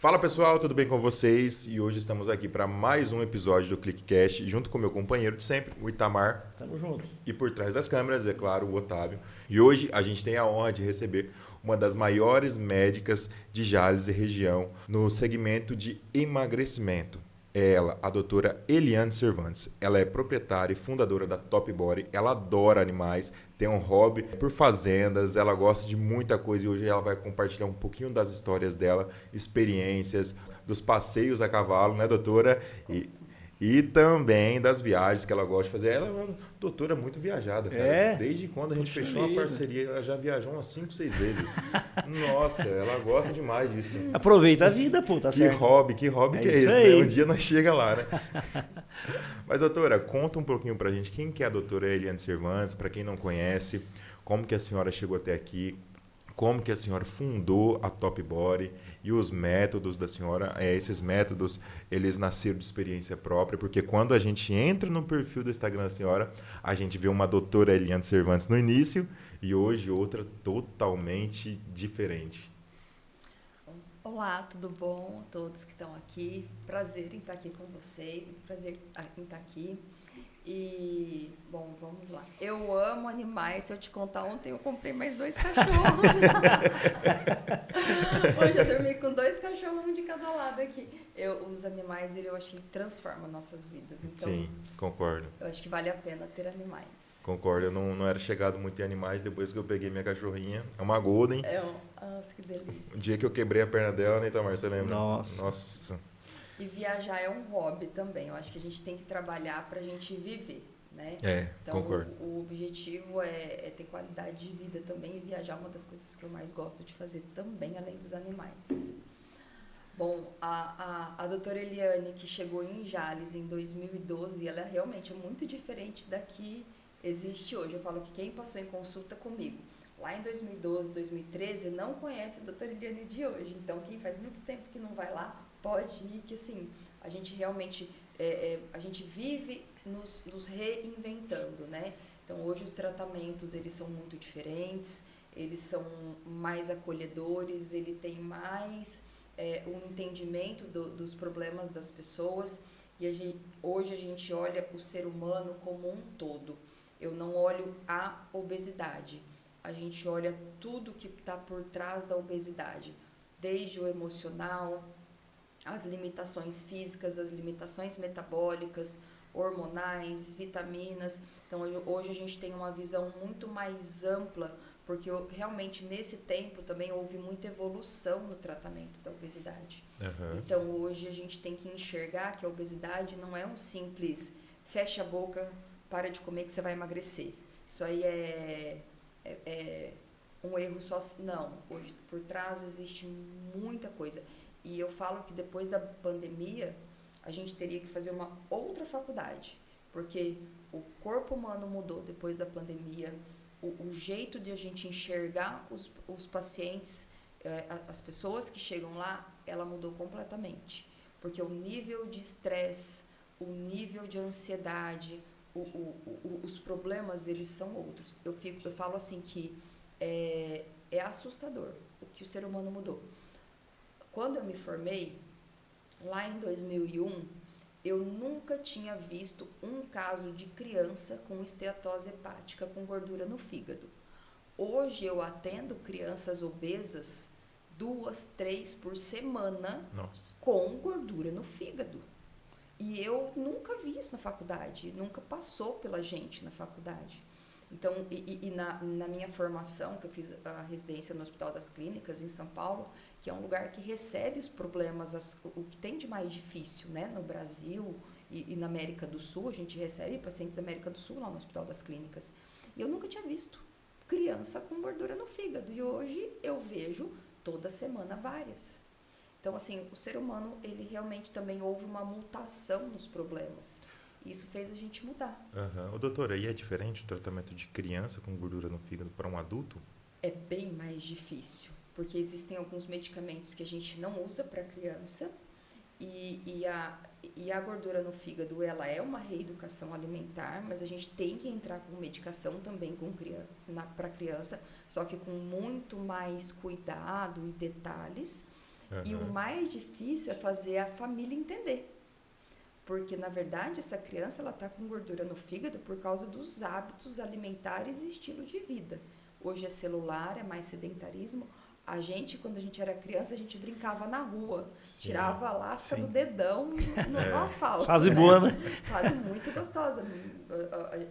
Fala pessoal, tudo bem com vocês? E hoje estamos aqui para mais um episódio do ClickCast, junto com meu companheiro de sempre, o Itamar. Tamo junto. E por trás das câmeras, é claro, o Otávio. E hoje a gente tem a honra de receber uma das maiores médicas de Jales e região no segmento de emagrecimento. É ela, a doutora Eliane Cervantes. Ela é proprietária e fundadora da Top Body. Ela adora animais, tem um hobby por fazendas, ela gosta de muita coisa e hoje ela vai compartilhar um pouquinho das histórias dela, experiências, dos passeios a cavalo, né, doutora? E também das viagens que ela gosta de fazer. Ela é uma doutora muito viajada, cara. É? Desde quando a gente Puxa fechou uma vida. parceria, ela já viajou umas 5, 6 vezes. Nossa, ela gosta demais disso. Aproveita a vida, pô, tá Que certo? hobby que É é isso esse, aí. né? Um dia nós chega lá, né? Mas, doutora, conta um pouquinho pra gente quem que é a doutora Eliane Cervantes, para quem não conhece, como que a senhora chegou até aqui, como que a senhora fundou a Top Body e os métodos da senhora. Esses métodos, eles nasceram de experiência própria, porque quando a gente entra no perfil do Instagram da senhora, a gente vê uma doutora Eliane Cervantes no início e hoje outra totalmente diferente. Olá, tudo bom? Todos que estão aqui. Prazer em estar aqui com vocês, prazer em estar aqui. E, bom, vamos lá. Eu amo animais. Se eu te contar, ontem eu comprei mais 2 cachorros. Hoje eu dormi com 2 cachorros, um de cada lado aqui. Os animais, eu acho que ele transforma nossas vidas. Então, Sim, concordo. eu acho que vale a pena ter animais. Concordo, eu não era chegado muito em animais depois que eu peguei minha cachorrinha. É uma Golden. Nossa, que delícia. O dia que eu quebrei a perna dela, né, Itamar? Você lembra? Nossa. Nossa. E viajar é um hobby também. Eu acho que a gente tem que trabalhar pra gente viver, né? Então, Concordo. o objetivo é ter qualidade de vida também, e viajar é uma das coisas que eu mais gosto de fazer também, além dos animais. Bom, a doutora Eliane, que chegou em Jales em 2012, ela realmente é muito diferente da que existe hoje. Eu falo que quem passou em consulta comigo lá em 2012, 2013, não conhece a doutora Eliane de hoje. Então, quem faz muito tempo que não vai lá, pode ir, que assim, a gente realmente, a gente vive nos reinventando, né? Então, hoje os tratamentos, eles são muito diferentes, eles são mais acolhedores, ele tem mais um entendimento dos problemas das pessoas, e hoje a gente olha o ser humano como um todo. Eu não olho a obesidade, a gente olha tudo que está por trás da obesidade, desde o emocional, as limitações físicas, as limitações metabólicas, hormonais, vitaminas. Então, hoje a gente tem uma visão muito mais ampla, porque realmente nesse tempo também houve muita evolução no tratamento da obesidade. Uhum. Então, hoje a gente tem que enxergar que a obesidade não é um simples fecha a boca, para de comer que você vai emagrecer. Isso aí é um erro só. Não, hoje por trás existe muita coisa. E eu falo que depois da pandemia, a gente teria que fazer uma outra faculdade, porque o corpo humano mudou depois da pandemia, o jeito de a gente enxergar os pacientes, as pessoas que chegam lá, ela mudou completamente. Porque o nível de estresse, o nível de ansiedade, os problemas, eles são outros. Eu falo assim que é assustador o que o ser humano mudou. Quando eu me formei, lá em 2001, eu nunca tinha visto um caso de criança com esteatose hepática com gordura no fígado. Hoje eu atendo crianças obesas 2, 3 por semana. Nossa. Com gordura no fígado. E eu nunca vi isso na faculdade, nunca passou pela gente na faculdade. Então, na minha formação, que eu fiz a residência no Hospital das Clínicas, em São Paulo, que é um lugar que recebe os problemas, o que tem de mais difícil, né? No Brasil e na América do Sul, a gente recebe pacientes da América do Sul lá no Hospital das Clínicas. E eu nunca tinha visto criança com gordura no fígado. E hoje eu vejo toda semana várias. Então, assim, o ser humano, ele realmente também houve uma mutação nos problemas. Isso fez a gente mudar. Uhum. Doutora, e é diferente o tratamento de criança com gordura no fígado para um adulto? É bem mais difícil, porque existem alguns medicamentos que a gente não usa para criança e a gordura no fígado, ela é uma reeducação alimentar, mas a gente tem que entrar com medicação também para criança, só que com muito mais cuidado e detalhes. E o mais difícil é fazer a família entender. Porque, na verdade, essa criança ela está com gordura no fígado por causa dos hábitos alimentares e estilo de vida. Hoje é celular, é mais sedentarismo. A gente, quando a gente era criança, a gente brincava na rua. Sim. Tirava a lasca do dedão no asfalto. Fase boa, né? Fase muito gostosa.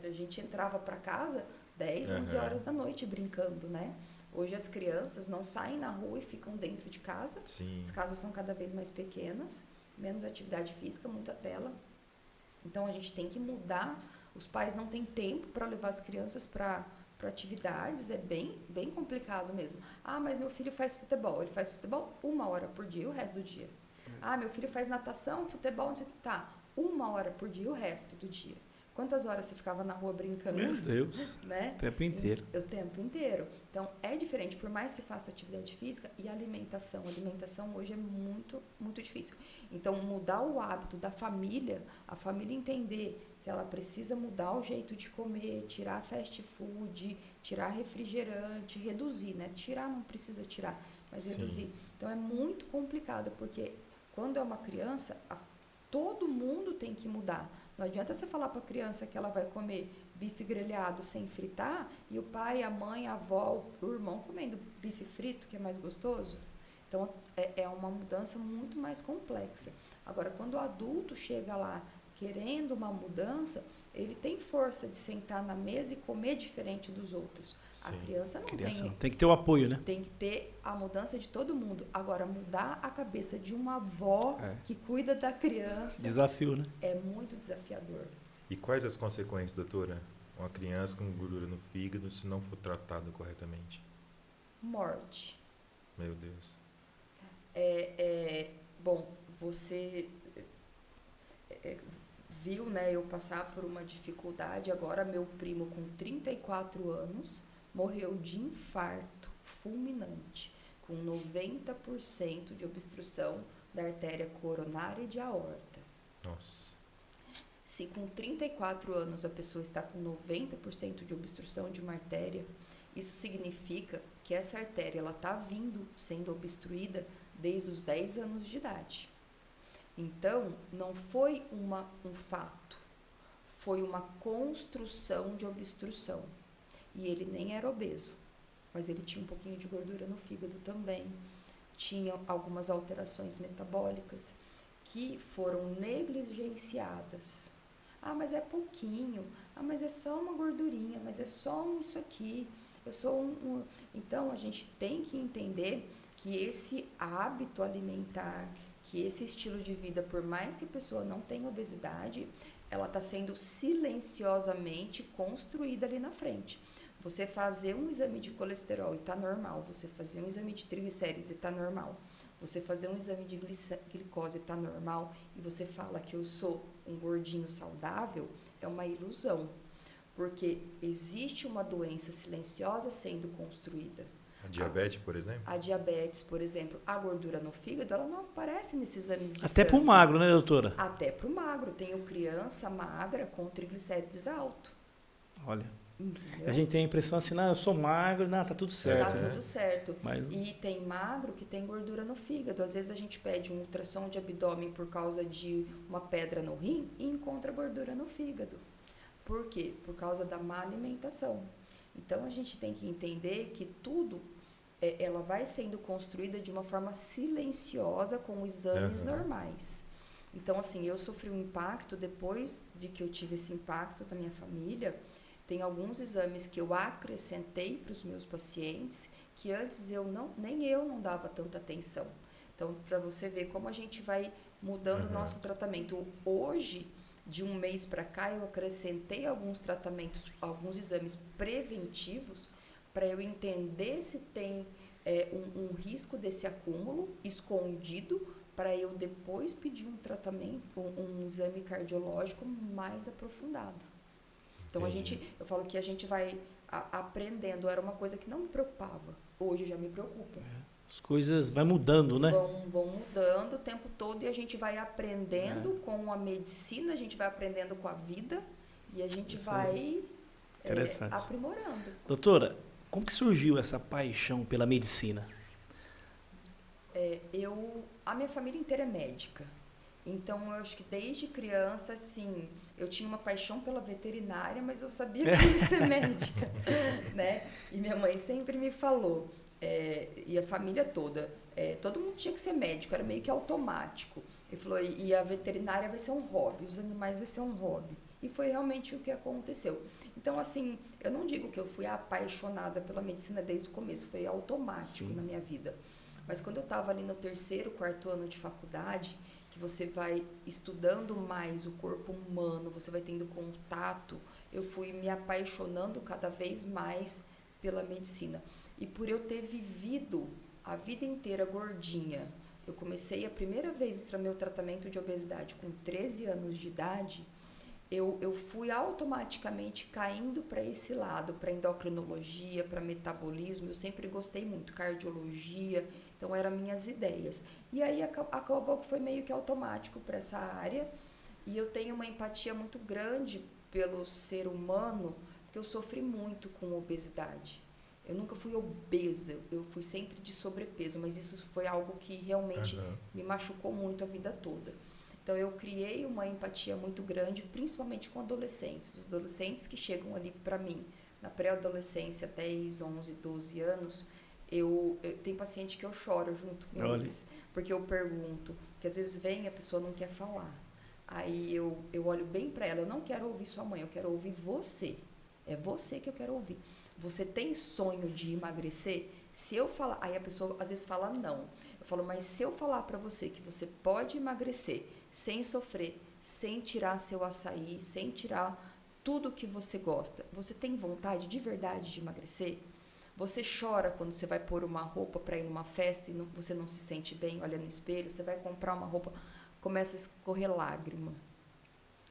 A gente entrava para casa 10, 11 horas da noite brincando, né? Hoje as crianças não saem na rua e ficam dentro de casa. Sim. As casas são cada vez mais pequenas, menos atividade física, muita tela. Então a gente tem que mudar. Os pais não têm tempo para levar as crianças para atividades, é bem complicado mesmo. Ah, mas meu filho faz futebol. Ele faz futebol 1 hora por dia, o resto do dia. Ah, meu filho faz natação, futebol, não sei o que. Tá, 1 hora por dia, o resto do dia. Quantas horas você ficava na rua brincando? Meu Deus, né? O tempo inteiro. O tempo inteiro. Então, é diferente, por mais que faça atividade física e alimentação. A alimentação hoje é muito, muito difícil. Então, mudar o hábito da família, a família entender que ela precisa mudar o jeito de comer, tirar fast food, tirar refrigerante, reduzir, né? Tirar não precisa tirar, mas reduzir. Então, é muito complicado, porque quando é uma criança, todo mundo tem que mudar. Não adianta você falar para a criança que ela vai comer bife grelhado sem fritar e o pai, a mãe, a avó, o irmão comendo bife frito, que é mais gostoso. Então, é uma mudança muito mais complexa. Agora, quando o adulto chega lá querendo uma mudança, ele tem força de sentar na mesa e comer diferente dos outros. Sim. A criança não tem. Tem que ter o apoio, né? Tem que ter a mudança de todo mundo. Agora, mudar a cabeça de uma avó que cuida da criança Desafio, né? é muito desafiador. E quais as consequências, doutora? Uma criança com gordura no fígado, se não for tratado corretamente? Morte. Meu Deus. Bom, você viu, né, eu passar por uma dificuldade. Agora, meu primo, com 34 anos, morreu de infarto fulminante, com 90% de obstrução da artéria coronária e de aorta. Nossa. Se com 34 anos a pessoa está com 90% de obstrução de uma artéria, isso significa que essa artéria está sendo obstruída desde os 10 anos de idade. Então, não foi um fato, foi uma construção de obstrução. E ele nem era obeso, mas ele tinha um pouquinho de gordura no fígado também, tinha algumas alterações metabólicas que foram negligenciadas. Ah, mas é pouquinho, ah, mas é só uma gordurinha, mas é só isso aqui. Então, a gente tem que entender que esse hábito alimentar, que esse estilo de vida, por mais que a pessoa não tenha obesidade, ela está sendo silenciosamente construída ali na frente. Você fazer um exame de colesterol e está normal, você fazer um exame de triglicérides e está normal, você fazer um exame de glicose e está normal, e você fala que eu sou um gordinho saudável, é uma ilusão, porque existe uma doença silenciosa sendo construída. A diabetes, por exemplo? A diabetes, por exemplo, a gordura no fígado, ela não aparece nesses exames de Até sangue. pro magro, né, doutora? Até pro magro. Tenho criança magra com triglicérides alto. Olha, Entendeu? a gente tem a impressão assim, eu sou magro, tá tudo certo. Tá né? tudo certo. Mas- E tem magro que tem gordura no fígado. Às vezes a gente pede um ultrassom de abdômen por causa de uma pedra no rim e encontra gordura no fígado. Por quê? Por causa da má alimentação. Então a gente tem que entender que tudo ela vai sendo construída de uma forma silenciosa com exames normais. Então, assim, eu sofri um impacto depois de que eu tive esse impacto da minha família. Tem alguns exames que eu acrescentei para os meus pacientes que antes nem eu não dava tanta atenção. Então, para você ver como a gente vai mudando o nosso tratamento. Hoje, de um mês para cá, eu acrescentei alguns tratamentos, alguns exames preventivos para eu entender se tem um risco desse acúmulo escondido, para eu depois pedir um tratamento, um exame cardiológico mais aprofundado. Então, eu falo que a gente vai aprendendo. Era uma coisa que não me preocupava. Hoje já me preocupa. As coisas vai mudando, né? Vão mudando o tempo todo e a gente vai aprendendo com a medicina, a gente vai aprendendo com a vida e a gente vai aprimorando. Doutora, como que surgiu essa paixão pela medicina? A minha família inteira é médica. Então, eu acho que desde criança, assim, eu tinha uma paixão pela veterinária, mas eu sabia que eu ia ser médica, né? E minha mãe sempre me falou, e a família toda, todo mundo tinha que ser médico, era meio que automático. Ele falou, e a veterinária vai ser um hobby, os animais vai ser um hobby. E foi realmente o que aconteceu. Então, assim, eu não digo que eu fui apaixonada pela medicina desde o começo, foi automático na minha vida. Mas quando eu estava ali no 3º, 4º ano de faculdade, que você vai estudando mais o corpo humano, você vai tendo contato, eu fui me apaixonando cada vez mais pela medicina. E por eu ter vivido a vida inteira gordinha, eu comecei a primeira vez o meu tratamento de obesidade com 13 anos de idade, eu fui automaticamente caindo para esse lado, para endocrinologia, para metabolismo. Eu sempre gostei muito, cardiologia, então eram minhas ideias. E aí acabou que foi meio que automático para essa área. E eu tenho uma empatia muito grande pelo ser humano, porque eu sofri muito com obesidade. Eu nunca fui obesa, eu fui sempre de sobrepeso, mas isso foi algo que realmente me machucou muito a vida toda. Então, eu criei uma empatia muito grande, principalmente com adolescentes. Os adolescentes que chegam ali para mim, na pré-adolescência, até 11, 12 anos, eu tenho paciente que eu choro junto com eles. Porque eu pergunto, porque às vezes vem e a pessoa não quer falar. Aí eu olho bem para ela, eu não quero ouvir sua mãe, eu quero ouvir você. É você que eu quero ouvir. Você tem sonho de emagrecer? Se eu falar, aí a pessoa às vezes fala não. Eu falo, mas se eu falar para você que você pode emagrecer sem sofrer, sem tirar seu açaí, sem tirar tudo que você gosta, você tem vontade de verdade de emagrecer? Você chora quando você vai pôr uma roupa para ir numa festa e você não se sente bem, olha no espelho, você vai comprar uma roupa, começa a escorrer lágrima.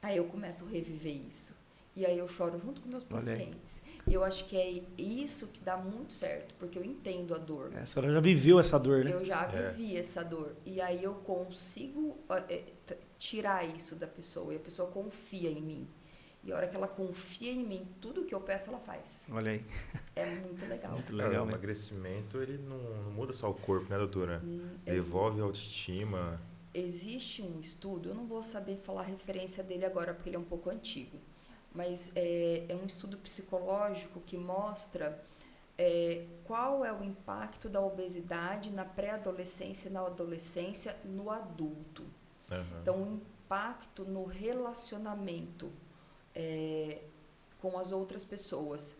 Aí eu começo a reviver isso. E aí eu choro junto com meus pacientes. E eu acho que é isso que dá muito certo, porque eu entendo a dor. A senhora já viveu essa dor, né? Eu já vivi essa dor. E aí eu consigo tirar isso da pessoa. E a pessoa confia em mim. E a hora que ela confia em mim, tudo que eu peço, ela faz. Olha aí. É muito legal. Muito legal. O emagrecimento, ele não muda só o corpo, né, doutora? Devolve a autoestima. Existe um estudo, eu não vou saber falar a referência dele agora, porque ele é um pouco antigo. Mas é um estudo psicológico que mostra qual é o impacto da obesidade na pré-adolescência e na adolescência no adulto. Então, o impacto no relacionamento com as outras pessoas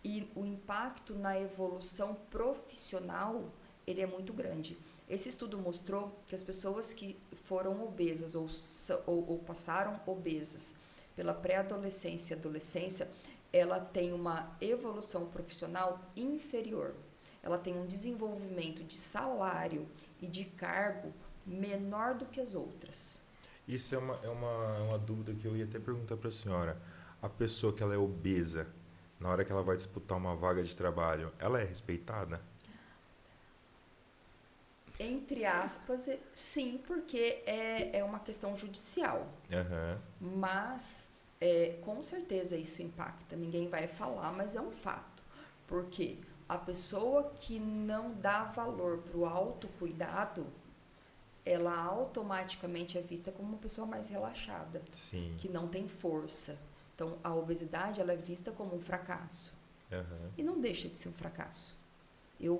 e o impacto na evolução profissional, ele é muito grande. Esse estudo mostrou que as pessoas que foram obesas ou passaram obesas pela pré-adolescência e adolescência, ela tem uma evolução profissional inferior. Ela tem um desenvolvimento de salário e de cargo menor do que as outras. Isso é uma dúvida que eu ia até perguntar para a senhora. A pessoa que ela é obesa, na hora que ela vai disputar uma vaga de trabalho, ela é respeitada? Entre aspas, sim, porque é uma questão judicial. Mas, com certeza, isso impacta. Ninguém vai falar, mas é um fato. Porque a pessoa que não dá valor para o autocuidado, ela automaticamente é vista como uma pessoa mais relaxada. Sim. Que não tem força. Então, a obesidade ela é vista como um fracasso. E não deixa de ser um fracasso.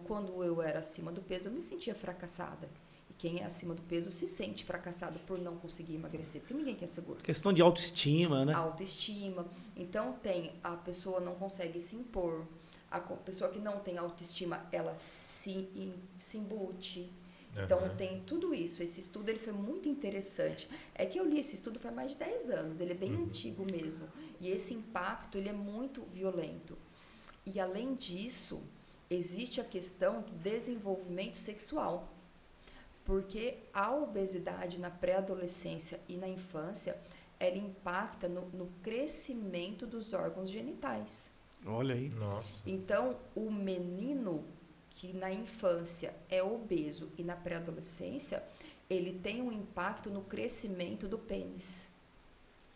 Quando eu era acima do peso, eu me sentia fracassada. E quem é acima do peso se sente fracassado por não conseguir emagrecer, porque ninguém quer ser gordo. Questão de autoestima, né? Autoestima. Então, a pessoa não consegue se impor. A pessoa que não tem autoestima, ela se embute. Então, tem tudo isso. Esse estudo ele foi muito interessante. É que eu li esse estudo faz mais de 10 anos. Ele é bem antigo mesmo. E esse impacto ele é muito violento. E, além disso, existe a questão do desenvolvimento sexual. Porque a obesidade na pré-adolescência e na infância, ela impacta no crescimento dos órgãos genitais. Olha aí. Nossa. Então, o menino que na infância é obeso e na pré-adolescência, ele tem um impacto no crescimento do pênis.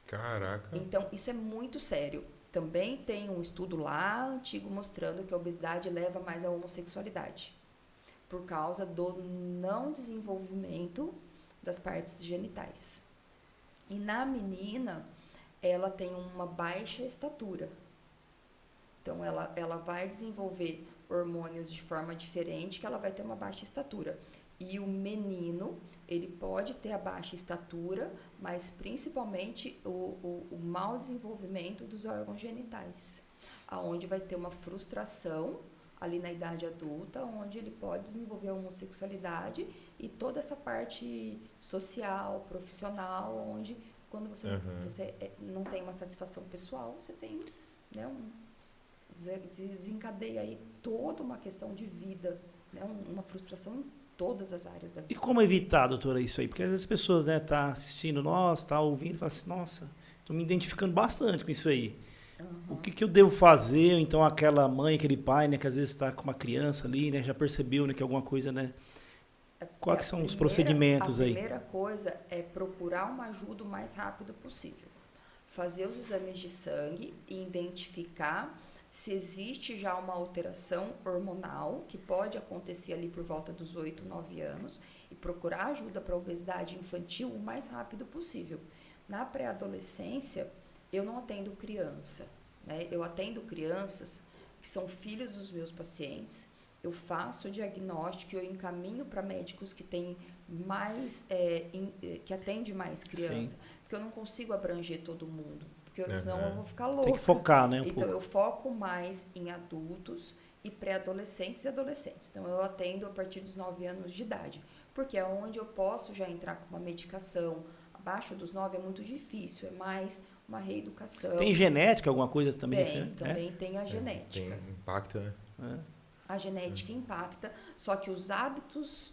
Caraca. Então, isso é muito sério. Também tem um estudo lá antigo mostrando que a obesidade leva mais à homossexualidade. por causa do não desenvolvimento das partes genitais. E na menina, ela tem uma baixa estatura. Então, ela vai desenvolver hormônios de forma diferente, que ela vai ter uma baixa estatura. E o menino, ele pode ter a baixa estatura, mas principalmente o mau desenvolvimento dos órgãos genitais, aonde vai ter uma frustração ali na idade adulta, onde ele pode desenvolver a homossexualidade e toda essa parte social, profissional, onde quando você não tem uma satisfação pessoal, você tem, né, desencadeia aí toda uma questão de vida, né, uma frustração em todas as áreas da vida. E como evitar, doutora, isso aí? Porque às vezes as pessoas, né, tá assistindo nós, tá ouvindo e falam assim, nossa, tô me identificando bastante com isso aí. O que eu devo fazer? Ou então aquela mãe, aquele pai, né, que às vezes está com uma criança ali, né, já percebeu, né, que alguma coisa, né? Quais são os procedimentos aí? A primeira coisa é procurar uma ajuda o mais rápido possível. Fazer os exames de sangue e identificar se existe já uma alteração hormonal, que pode acontecer ali por volta dos 8, 9 anos, e procurar ajuda para a obesidade infantil o mais rápido possível. Na pré-adolescência, eu não atendo criança, né? Eu atendo crianças que são filhos dos meus pacientes, eu faço o diagnóstico e eu encaminho para médicos que têm mais, que atendem mais criança, porque eu não consigo abranger todo mundo, porque senão eu vou ficar louca. Tem que focar, né? Então, eu foco mais em adultos e pré-adolescentes e adolescentes. Então, eu atendo a partir dos 9 anos de idade, porque é onde eu posso já entrar com uma medicação. Abaixo dos 9 é muito difícil, é mais uma reeducação. Tem genética, alguma coisa também? Também tem a genética. Tem impacto, né? A genética impacta, só que os hábitos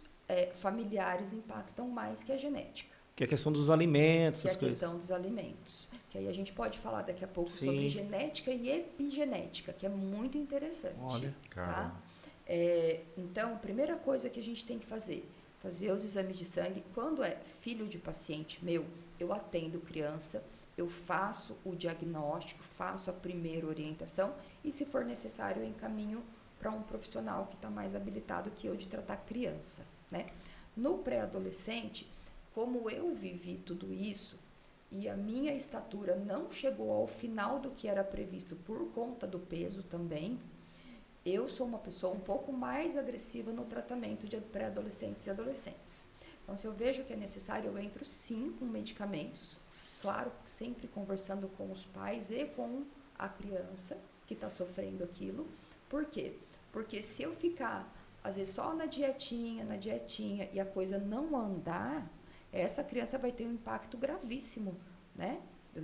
familiares impactam mais que a genética. Que é a questão dos alimentos, essas coisas. Que é a questão dos alimentos. Que aí a gente pode falar daqui a pouco sobre genética e epigenética, que é muito interessante. Olha, tá? Então, a primeira coisa que a gente tem que fazer os exames de sangue. Quando é filho de paciente meu, eu atendo criança, eu faço o diagnóstico, faço a primeira orientação e, se for necessário, eu encaminho para um profissional que está mais habilitado que eu de tratar criança, né? No pré-adolescente, como eu vivi tudo isso e a minha estatura não chegou ao final do que era previsto por conta do peso também, eu sou uma pessoa um pouco mais agressiva no tratamento de pré-adolescentes e adolescentes. Então, se eu vejo que é necessário, eu entro sim com medicamentos, claro, sempre conversando com os pais e com a criança que está sofrendo aquilo. Por quê? Porque se eu ficar, às vezes, só na dietinha, e a coisa não andar, essa criança vai ter um impacto gravíssimo, né?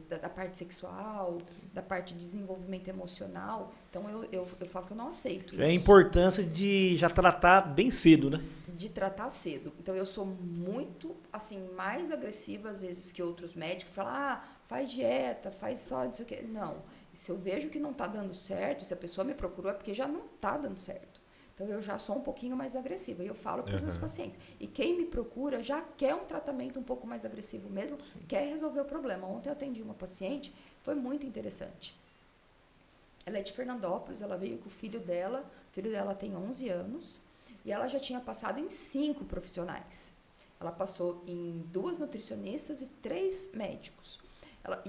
Da parte sexual, da parte de desenvolvimento emocional. Então, eu falo que eu não aceito isso. É a importância de já tratar bem cedo, né? De tratar cedo. Então, eu sou muito, assim, mais agressiva, às vezes, que outros médicos. Falam, faz dieta, faz só, não sei o quê. Não. Se eu vejo que não está dando certo, se a pessoa me procurou, é porque já não está dando certo. Então, eu já sou um pouquinho mais agressiva. E eu falo para os meus pacientes. E quem me procura já quer um tratamento um pouco mais agressivo mesmo, quer resolver o problema. Ontem eu atendi uma paciente, foi muito interessante. Ela é de Fernandópolis, ela veio com o filho dela tem 11 anos, e ela já tinha passado em 5 profissionais. Ela passou em 2 nutricionistas e 3 médicos. Ela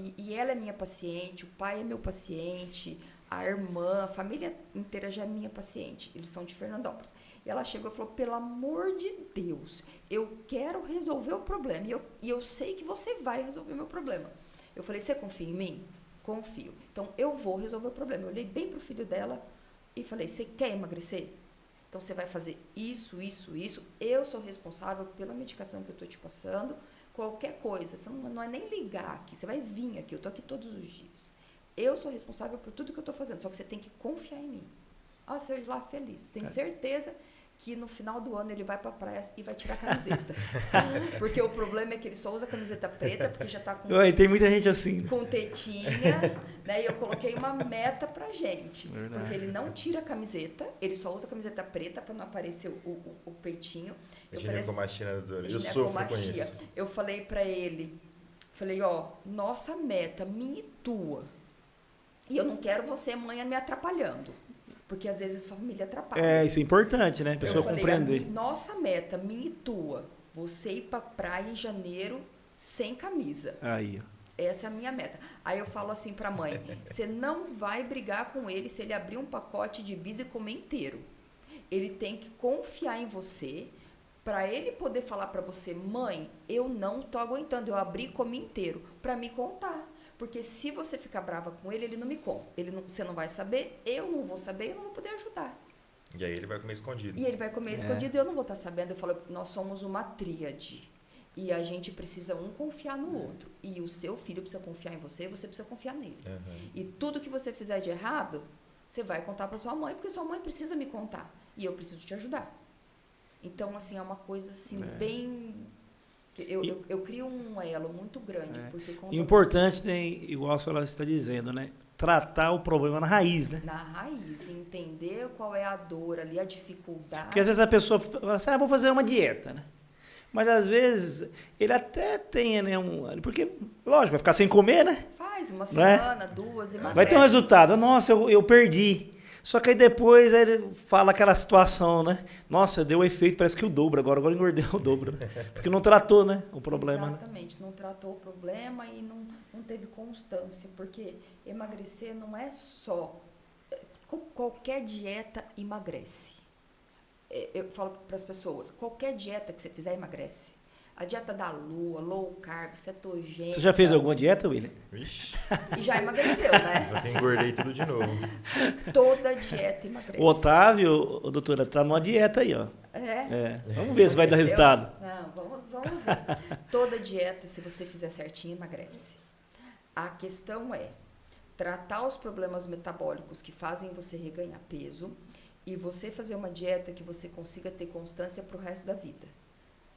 é minha paciente, o pai é meu paciente, a irmã, a família inteira já é minha paciente. Eles são de Fernandópolis. E ela chegou e falou, pelo amor de Deus, eu quero resolver o problema. E eu sei que você vai resolver o meu problema. Eu falei, você confia em mim? Confio. Então, eu vou resolver o problema. Eu olhei bem pro filho dela e falei, você quer emagrecer? Então, você vai fazer isso, isso, isso. Eu sou responsável pela medicação que eu estou te passando. Qualquer coisa, você não é nem ligar aqui, você vai vir aqui, eu tô aqui todos os dias. Eu sou responsável por tudo que eu tô fazendo, só que você tem que confiar em mim. Você vai lá feliz. Tenho certeza que no final do ano ele vai pra praia e vai tirar a camiseta. Porque o problema é que ele só usa camiseta preta, porque já tá com... Tem muita gente assim. Com tetinha, né? E eu coloquei uma meta pra gente. Verdade. Porque ele não tira a camiseta, ele só usa a camiseta preta pra não aparecer o peitinho. Ginecomastia, doutora. Eu sofro com isso. Eu falei pra ele, nossa meta, minha e tua. E eu não quero você, mãe, me atrapalhando. Porque às vezes a família atrapalha. É, isso é importante, né? A pessoa Eu falei, compreender. nossa meta, minha e tua, você ir pra praia em janeiro sem camisa. Aí, ó. Essa é a minha meta. Aí eu falo assim pra mãe, você não vai brigar com ele se ele abrir um pacote de bis e comer inteiro. Ele tem que confiar em você, pra ele poder falar pra você, mãe, eu não tô aguentando, eu abri e comi inteiro, pra me contar. Porque se você ficar brava com ele, ele não me conta. Você não vai saber, eu não vou saber, eu não vou poder ajudar. E aí ele vai comer escondido. E ele vai comer escondido e eu não vou estar sabendo. Eu falo, nós somos uma tríade. E a gente precisa um confiar no outro. E o seu filho precisa confiar em você e você precisa confiar nele. E tudo que você fizer de errado, você vai contar para sua mãe, porque sua mãe precisa me contar. E eu preciso te ajudar. Então, assim, é uma coisa assim, bem... Eu crio um elo muito grande. Porque quando Importante, tem, igual a senhora está dizendo, né? Tratar o problema na raiz, né? na raiz, entender qual é a dor ali, a dificuldade. Porque às vezes a pessoa fala assim, vou fazer uma dieta, né? Mas às vezes ele até tem, né? Porque, lógico, vai ficar sem comer, né? Faz uma Não é? semana, duas, emagrece. Vai ter um resultado. Nossa, eu perdi. Só que aí depois ele fala aquela situação, né? Nossa, deu efeito, parece que o dobro agora eu engordei o dobro. Né? Porque não tratou, né? O problema. Exatamente, não tratou o problema e não teve constância. Porque emagrecer não é só... Qualquer dieta emagrece. Eu falo para as pessoas, qualquer dieta que você fizer emagrece. A dieta da lua, low carb, cetogênica. Você já fez alguma dieta, William? Vixe, E já emagreceu, né? só que engordei tudo de novo. Toda dieta emagrece. O Otávio, doutora, tá numa dieta aí, ó. Vamos ver se vai dar resultado. Não, vamos ver. Toda dieta, se você fizer certinho, emagrece. A questão é tratar os problemas metabólicos que fazem você reganhar peso e você fazer uma dieta que você consiga ter constância para o resto da vida.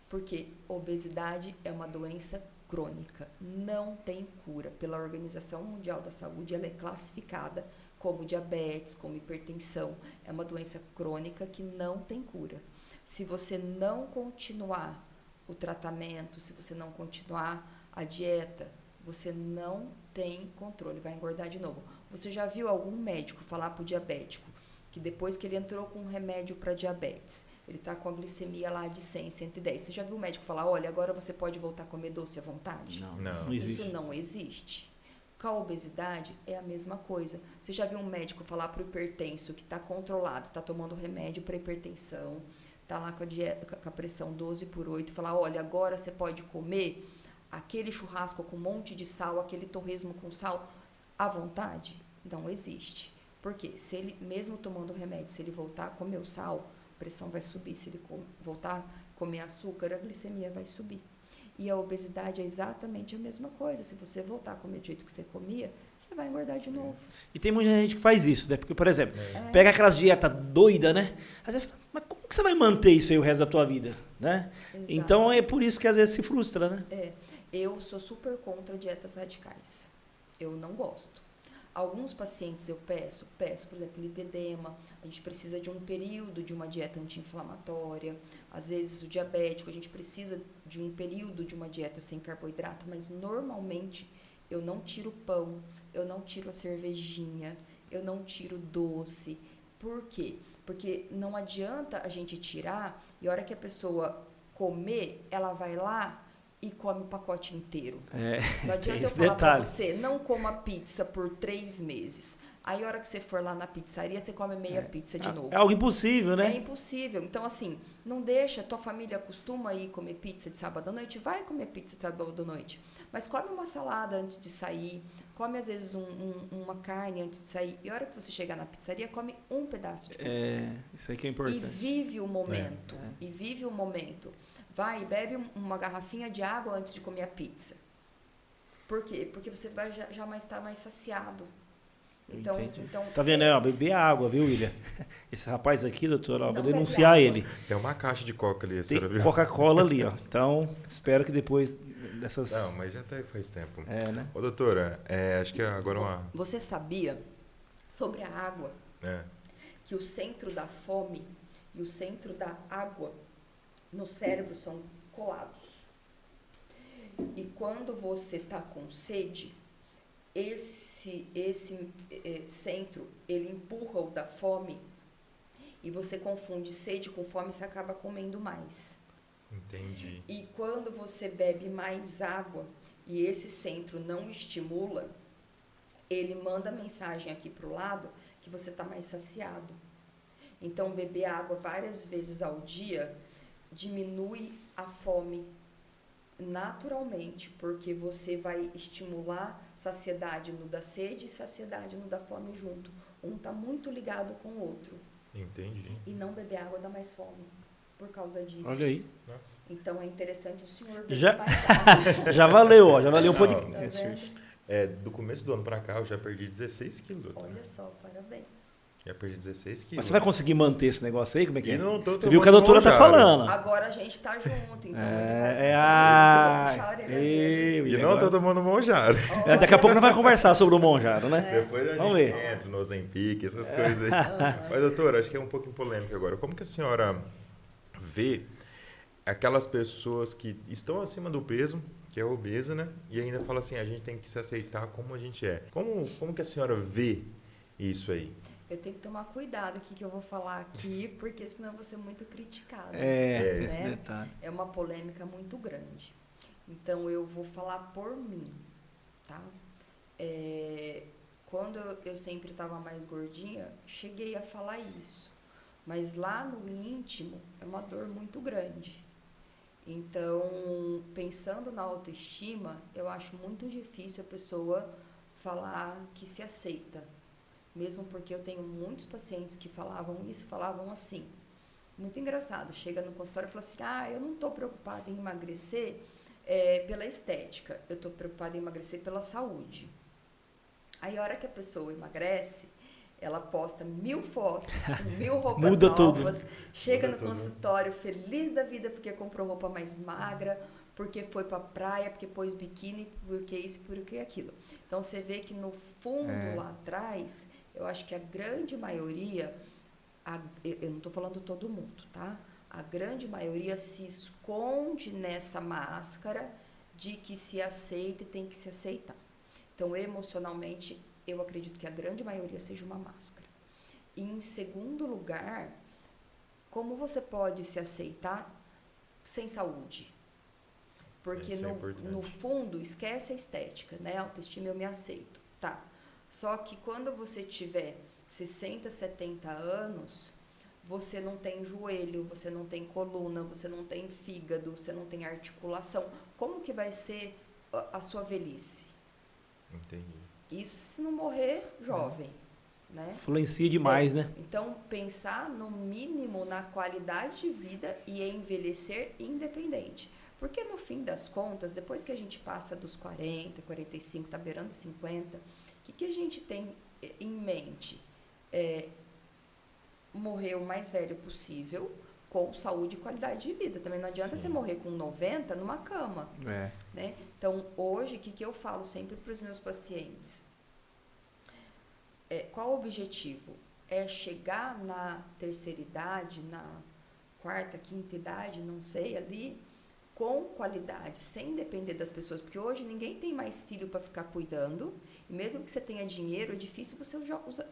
Porque obesidade é uma doença crônica, não tem cura. Pela Organização Mundial da Saúde, ela é classificada como diabetes, como hipertensão. É uma doença crônica que não tem cura. Se você não continuar o tratamento, se você não continuar a dieta, você não tem controle, vai engordar de novo. Você já viu algum médico falar para o diabético que depois que ele entrou com um remédio para diabetes, ele está com a glicemia lá de 100, 110. Você já viu o médico falar, olha, agora você pode voltar a comer doce à vontade? Não existe. Isso não existe. Com a obesidade é a mesma coisa. Você já viu um médico falar para o hipertenso que está controlado, está tomando remédio para hipertensão, está lá com a pressão 12/8, falar, olha, agora você pode comer aquele churrasco com um monte de sal, aquele torresmo com sal à vontade? Não existe. Por quê? Se ele, mesmo tomando remédio, se ele voltar a comer o sal, a pressão vai subir. Se ele voltar a comer açúcar, a glicemia vai subir. E a obesidade é exatamente a mesma coisa. Se você voltar a comer do jeito que você comia, você vai engordar de novo. E tem muita gente que faz isso, né? Porque, por exemplo, pega aquelas dietas doidas, né? Às vezes fala, mas como que você vai manter isso aí o resto da tua vida, né? Exato. Então é por isso que às vezes se frustra, né? Eu sou super contra dietas radicais. Eu não gosto. Alguns pacientes eu peço, por exemplo, lipedema, a gente precisa de um período de uma dieta anti-inflamatória. Às vezes o diabético, a gente precisa de um período de uma dieta sem carboidrato, mas normalmente eu não tiro pão, eu não tiro a cervejinha, eu não tiro doce. Por quê? Porque não adianta a gente tirar e a hora que a pessoa comer, ela vai lá e come o pacote inteiro. Não adianta eu falar para você, não coma pizza por 3 meses. Aí a hora que você for lá na pizzaria, você come meia pizza de novo. É algo impossível, né? É impossível. Então, assim, não deixa, tua família acostuma a ir comer pizza de sábado à noite, vai comer pizza de sábado à noite. Mas come uma salada antes de sair, come às vezes uma carne antes de sair. E a hora que você chegar na pizzaria, come um pedaço de pizza. Isso aí que é importante. E vive o momento. E vive o momento. Vai e bebe uma garrafinha de água antes de comer a pizza. Por quê? Porque você vai já mais estar mais saciado. Então, tá vendo aí, ó, beber água, viu, William? Esse rapaz aqui, doutor, ó, vou bebe denunciar água. ele. Tem uma caixa de coca ali, a Tem senhora viu? Coca-Cola ali, ó. Então, espero que depois dessas... Não, mas já até faz tempo. né? Ô, doutora, acho que agora uma... Você sabia sobre a água É. que o centro da fome e o centro da água no cérebro são colados? E quando você está com sede, esse centro, ele empurra o da fome e você confunde sede com fome, você acaba comendo mais. Entendi. E quando você bebe mais água e esse centro não estimula, ele manda mensagem aqui para o lado que você está mais saciado. Então, beber água várias vezes ao dia diminui a fome naturalmente, porque você vai estimular saciedade no da sede e saciedade no da fome junto. Um está muito ligado com o outro. Entendi. E não beber água dá mais fome por causa disso. Olha aí. Então é interessante o senhor beber Já- mais água. Já valeu, ó. Já valeu um Não, podcast. Tá vendo? Do começo do ano pra cá, eu já perdi 16 quilos. doutor. Olha só, parabéns. Já perdi 16 quilos. Mas você vai conseguir manter esse negócio aí? Como é que E é? não tô Você viu o que a tomando doutora tá Monjaro. falando. Agora a gente tá junto, então ele vai É, conseguir puxar a orelha dele. E não tô tomando Monjaro. Daqui a pouco nós vamos conversar sobre o Monjaro, né? Depois a Vamos gente ver. entra no Ozempic, essas coisas aí. Mas, doutora, acho que é um pouquinho polêmico agora. Como que a senhora vê aquelas pessoas que estão acima do peso, que é obesa, né? E ainda fala assim, a gente tem que se aceitar como a gente é. Como que a senhora vê isso aí? Eu tenho que tomar cuidado aqui que eu vou falar aqui, porque senão eu vou ser muito criticada. Tem esse né? detalhe. É uma polêmica muito grande. Então eu vou falar por mim, tá? Quando eu sempre estava mais gordinha, cheguei a falar isso. Mas lá no íntimo é uma dor muito grande. Então, pensando na autoestima, eu acho muito difícil a pessoa falar que se aceita. Mesmo porque eu tenho muitos pacientes que falavam isso, falavam assim. Muito engraçado. Chega no consultório e fala assim, eu não estou preocupada em emagrecer pela estética. Eu estou preocupada em emagrecer pela saúde. Aí, a hora que a pessoa emagrece, ela posta 1000 fotos, com 1000 roupas Muda novas, chega Muda no tudo. consultório feliz da vida porque comprou roupa mais magra, porque foi pra praia, porque pôs biquíni, porque isso, porque aquilo. Então, você vê que no fundo, lá atrás, eu acho que a grande maioria, eu não estou falando todo mundo, tá? A grande maioria se esconde nessa máscara de que se aceita e tem que se aceitar. Então, emocionalmente, eu acredito que a grande maioria seja uma máscara. E, em segundo lugar, como você pode se aceitar sem saúde? Porque, Isso é no importante. fundo, esquece a estética, né? Autoestima, eu me aceito. Tá. Só que quando você tiver 60, 70 anos, você não tem joelho, você não tem coluna, você não tem fígado, você não tem articulação. Como que vai ser a sua velhice? Entendi. Isso se não morrer jovem, né? Influencia demais, né? Então, pensar no mínimo na qualidade de vida e envelhecer independente. Porque no fim das contas, depois que a gente passa dos 40, 45, tá beirando 50, o que a gente tem em mente? Morrer o mais velho possível, com saúde e qualidade de vida. Também não adianta você morrer com 90 numa cama. Né? Então, hoje, o que eu falo sempre para os meus pacientes? Qual o objetivo? É chegar na terceira idade, na quarta, quinta idade, não sei, ali, com qualidade, sem depender das pessoas. Porque hoje ninguém tem mais filho para ficar cuidando. E mesmo que você tenha dinheiro, é difícil você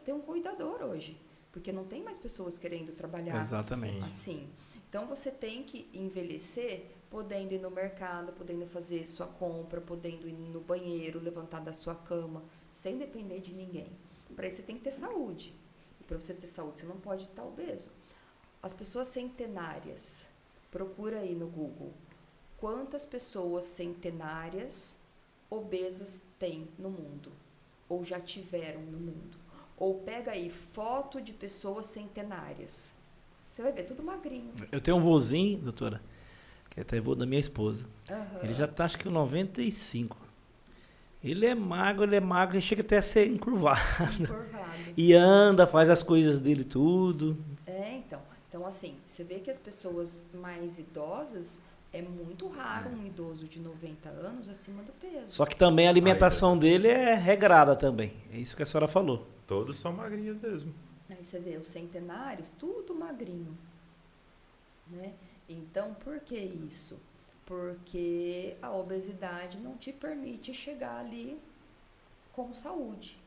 ter um cuidador hoje. Porque não tem mais pessoas querendo trabalhar Exatamente. assim. Então, você tem que envelhecer podendo ir no mercado, podendo fazer sua compra, podendo ir no banheiro, levantar da sua cama, sem depender de ninguém. Para isso, você tem que ter saúde. E para você ter saúde, você não pode estar obeso. As pessoas centenárias, procura aí no Google, quantas pessoas centenárias obesas tem no mundo? Ou já tiveram no mundo? Ou pega aí foto de pessoas centenárias. Você vai ver, tudo magrinho. Eu tenho um vozinho, doutora, que é até vô da minha esposa. Aham. Ele já tá, acho que, com 95. Ele é magro, ele chega até a ser encurvado. Encurvado. E anda, faz as coisas dele tudo. Então, assim, você vê que as pessoas mais idosas, é muito raro um idoso de 90 anos acima do peso. Só que também a alimentação dele é regrada também. É isso que a senhora falou. Todos são magrinhos mesmo. Aí você vê os centenários, tudo magrinho, né? Então, por que isso? Porque a obesidade não te permite chegar ali como saúde.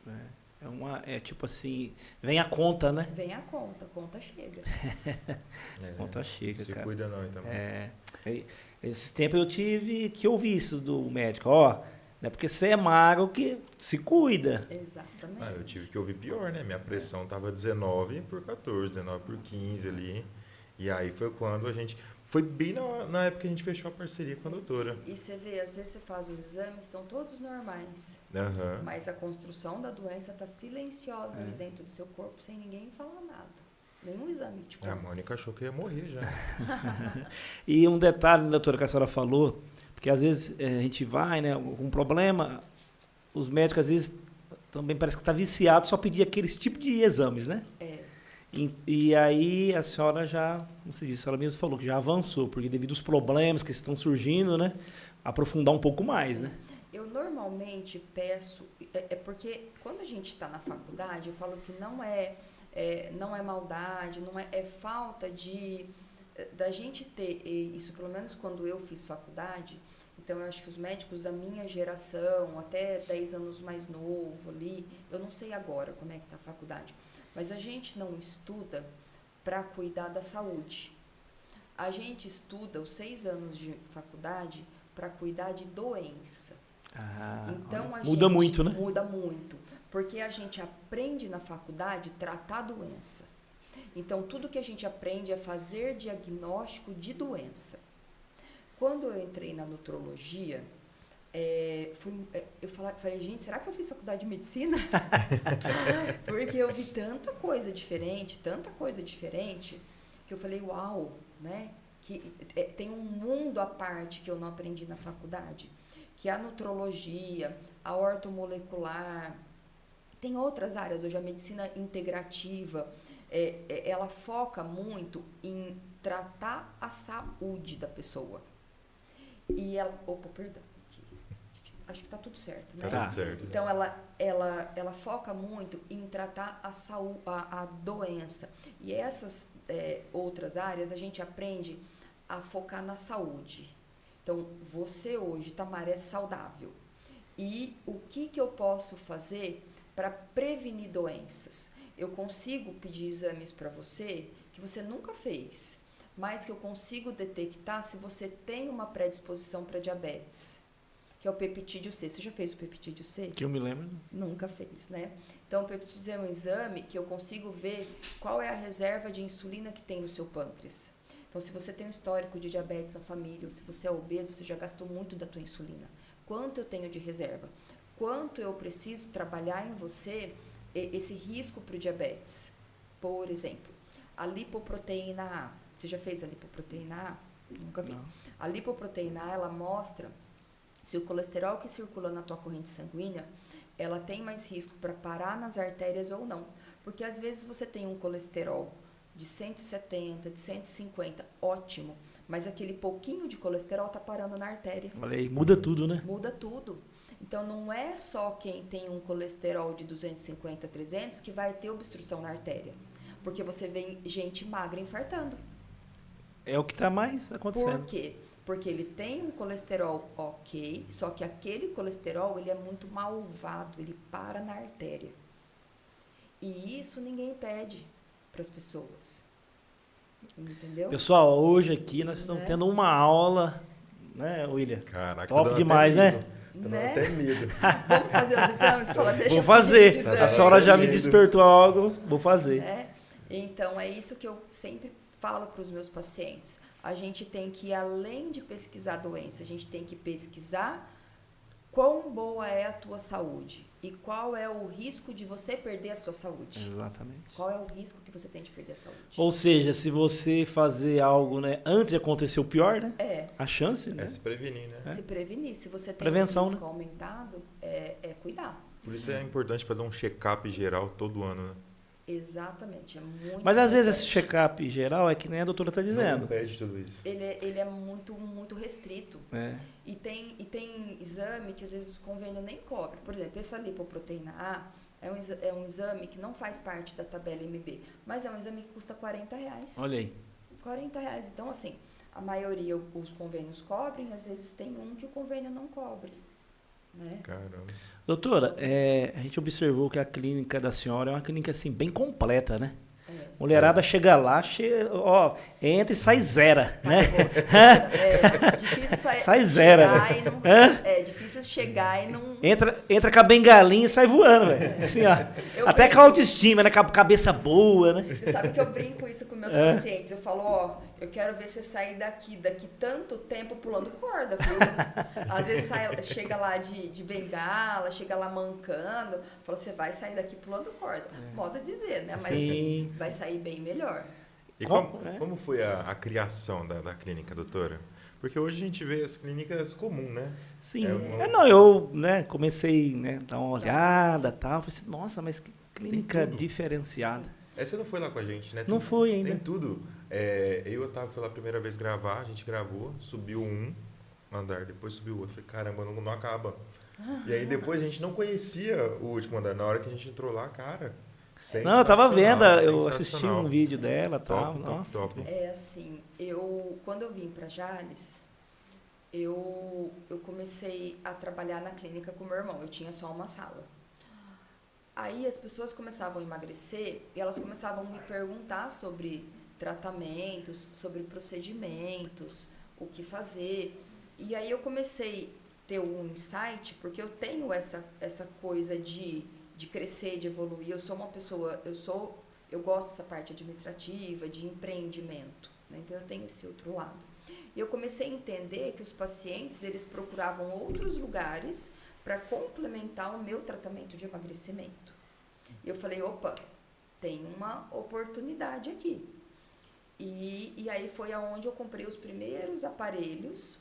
É tipo assim, vem a conta, né? Vem a conta chega. Conta chega, se cara. cuida não, então. Esse tempo eu tive que ouvir isso do médico, ó, não é porque você é magro que se cuida. Exatamente. Eu tive que ouvir pior, né? Minha pressão tava 19/14, 19/15 ali. E aí foi quando a gente... Foi bem na época que a gente fechou a parceria com a doutora. E você vê, às vezes você faz os exames, estão todos normais. Aham. Mas a construção da doença está silenciosa ali dentro do seu corpo, sem ninguém falar nada. Nenhum exame, tipo. A Mônica achou que ia morrer já. E um detalhe, doutora, que a senhora falou, porque às vezes a gente vai, né, com um problema, os médicos às vezes também parece que está viciado só pedir aqueles tipos de exames, né? E aí a senhora já, como se diz, a senhora mesmo falou que já avançou, porque devido aos problemas que estão surgindo, né, aprofundar um pouco mais, né? Eu normalmente peço, porque quando a gente está na faculdade, eu falo que não é maldade, é falta da gente ter isso, pelo menos quando eu fiz faculdade. Então eu acho que os médicos da minha geração, até 10 anos mais novo ali, eu não sei agora como é que está a faculdade, mas a gente não estuda para cuidar da saúde. A gente estuda os 6 anos de faculdade para cuidar de doença. Então muda muito, né? Muda muito, porque a gente aprende na faculdade tratar a doença. Então tudo que a gente aprende é fazer diagnóstico de doença. Quando eu entrei na nutrologia, eu falei, gente, será que eu fiz faculdade de medicina? Porque eu vi tanta coisa diferente, que eu falei, uau, né? Que tem um mundo à parte que eu não aprendi na faculdade, que é a nutrologia, a ortomolecular, tem outras áreas, hoje a medicina integrativa, ela foca muito em tratar a saúde da pessoa. E ela... Opa, perdão. Acho que está tudo certo, né? Tá tudo certo. Então, ela foca muito em tratar a doença. E essas outras áreas, a gente aprende a focar na saúde. Então, você hoje, Tamara, é saudável. E o que eu posso fazer para prevenir doenças? Eu consigo pedir exames para você que você nunca fez, mas que eu consigo detectar se você tem uma predisposição para diabetes, que é o peptídeo C. Você já fez o peptídeo C? Que eu me lembro. Nunca fez, né? Então, o peptídeo C é um exame que eu consigo ver qual é a reserva de insulina que tem no seu pâncreas. Então, se você tem um histórico de diabetes na família, ou se você é obeso, você já gastou muito da tua insulina. Quanto eu tenho de reserva? Quanto eu preciso trabalhar em você esse risco para o diabetes? Por exemplo, a lipoproteína A. Você já fez a lipoproteína A? Nunca fiz. Não. A lipoproteína A, ela mostra se o colesterol que circula na tua corrente sanguínea, ela tem mais risco para parar nas artérias ou não. Porque às vezes você tem um colesterol de 170, de 150, ótimo, mas aquele pouquinho de colesterol tá parando na artéria. Olha aí, muda tudo, né? Muda tudo. Então, não é só quem tem um colesterol de 250, 300 que vai ter obstrução na artéria. Porque você vê gente magra infartando. É o que está mais acontecendo. Por quê? Porque ele tem um colesterol ok, só que aquele colesterol, ele é muito malvado, ele para na artéria. E isso ninguém pede para as pessoas. Entendeu? Pessoal, hoje aqui nós estamos tendo uma aula, né, William? Caraca, top dando demais, até né? medo. Tá dando Né? até medo. Vamos fazer os exames? Fala, deixa Vou eu fazer. pedir exame. A senhora já me despertou algo, vou fazer. Então, é isso que eu sempre falo para os meus pacientes. A gente tem que ir além de pesquisar a doença, a gente tem que pesquisar quão boa é a tua saúde e qual é o risco de você perder a sua saúde. Exatamente. Qual é o risco que você tem de perder a saúde? Ou seja, se você fazer algo, né, antes de acontecer o pior, né? A chance, né? É se prevenir, né? Se prevenir. Se você tem Prevenção, um risco né? aumentado, é cuidar. Por isso é importante fazer um check-up geral todo ano, né? Exatamente, é muito Mas às vezes esse importante. check-up geral é que nem a doutora está dizendo. Não pede tudo isso. Ele é muito restrito. É. E tem exame que às vezes o convênio nem cobre. Por exemplo, essa lipoproteína A é um exame que não faz parte da tabela MB, mas é um exame que custa R$40. Olha aí. R$40. Então, assim, a maioria os convênios cobrem, às vezes tem um que o convênio não cobre. né? Caramba. Doutora, a gente observou que a clínica da senhora é uma clínica assim, bem completa, né? É. Mulherada chega lá, ó, entra e sai zera, né? É difícil Sai zera, chegar né? e não, Hã? é difícil chegar e não... Entra com a bengalinha e sai voando, velho. Assim, ó. Eu Até brinco. com a autoestima, né? Com a cabeça boa, né? Você sabe que eu brinco isso com meus pacientes. Eu falo, ó, eu quero ver você sair daqui tanto tempo pulando corda, viu? Às vezes chega lá de bengala, chega lá mancando. Falo, você vai sair daqui pulando corda. Modo de dizer, né? Mas Sim. assim, vai sair bem melhor. E Como, né? como foi a criação da clínica, doutora? Porque hoje a gente vê as clínicas comuns, né? Sim. É uma- Não, eu, né, comecei, né, a dar uma olhada e tal. Falei assim, nossa, mas que clínica tudo. diferenciada. Você não foi lá com a gente, né? Não fui ainda. Tem tudo. Eu e o Otávio foi lá a primeira vez gravar, a gente gravou, subiu um andar, depois subiu o outro. Falei, caramba, não acaba. E aí depois a gente não conhecia o último andar. Na hora que a gente entrou lá, cara, Não, eu tava vendo, eu sensacional. assisti um vídeo dela e tal. Top, Nossa. top. É assim, quando eu vim para Jales, eu comecei a trabalhar na clínica com meu irmão. Eu tinha só uma sala. Aí as pessoas começavam a emagrecer e elas começavam a me perguntar sobre tratamentos, sobre procedimentos, o que fazer. E aí eu comecei a ter um insight, porque eu tenho essa coisa de crescer, de evoluir. Eu sou uma pessoa, eu gosto dessa parte administrativa, de empreendimento, né? Então eu tenho esse outro lado. E eu comecei a entender que os pacientes, eles procuravam outros lugares para complementar o meu tratamento de emagrecimento. E eu falei, opa, tem uma oportunidade aqui. E aí foi aonde eu comprei os primeiros aparelhos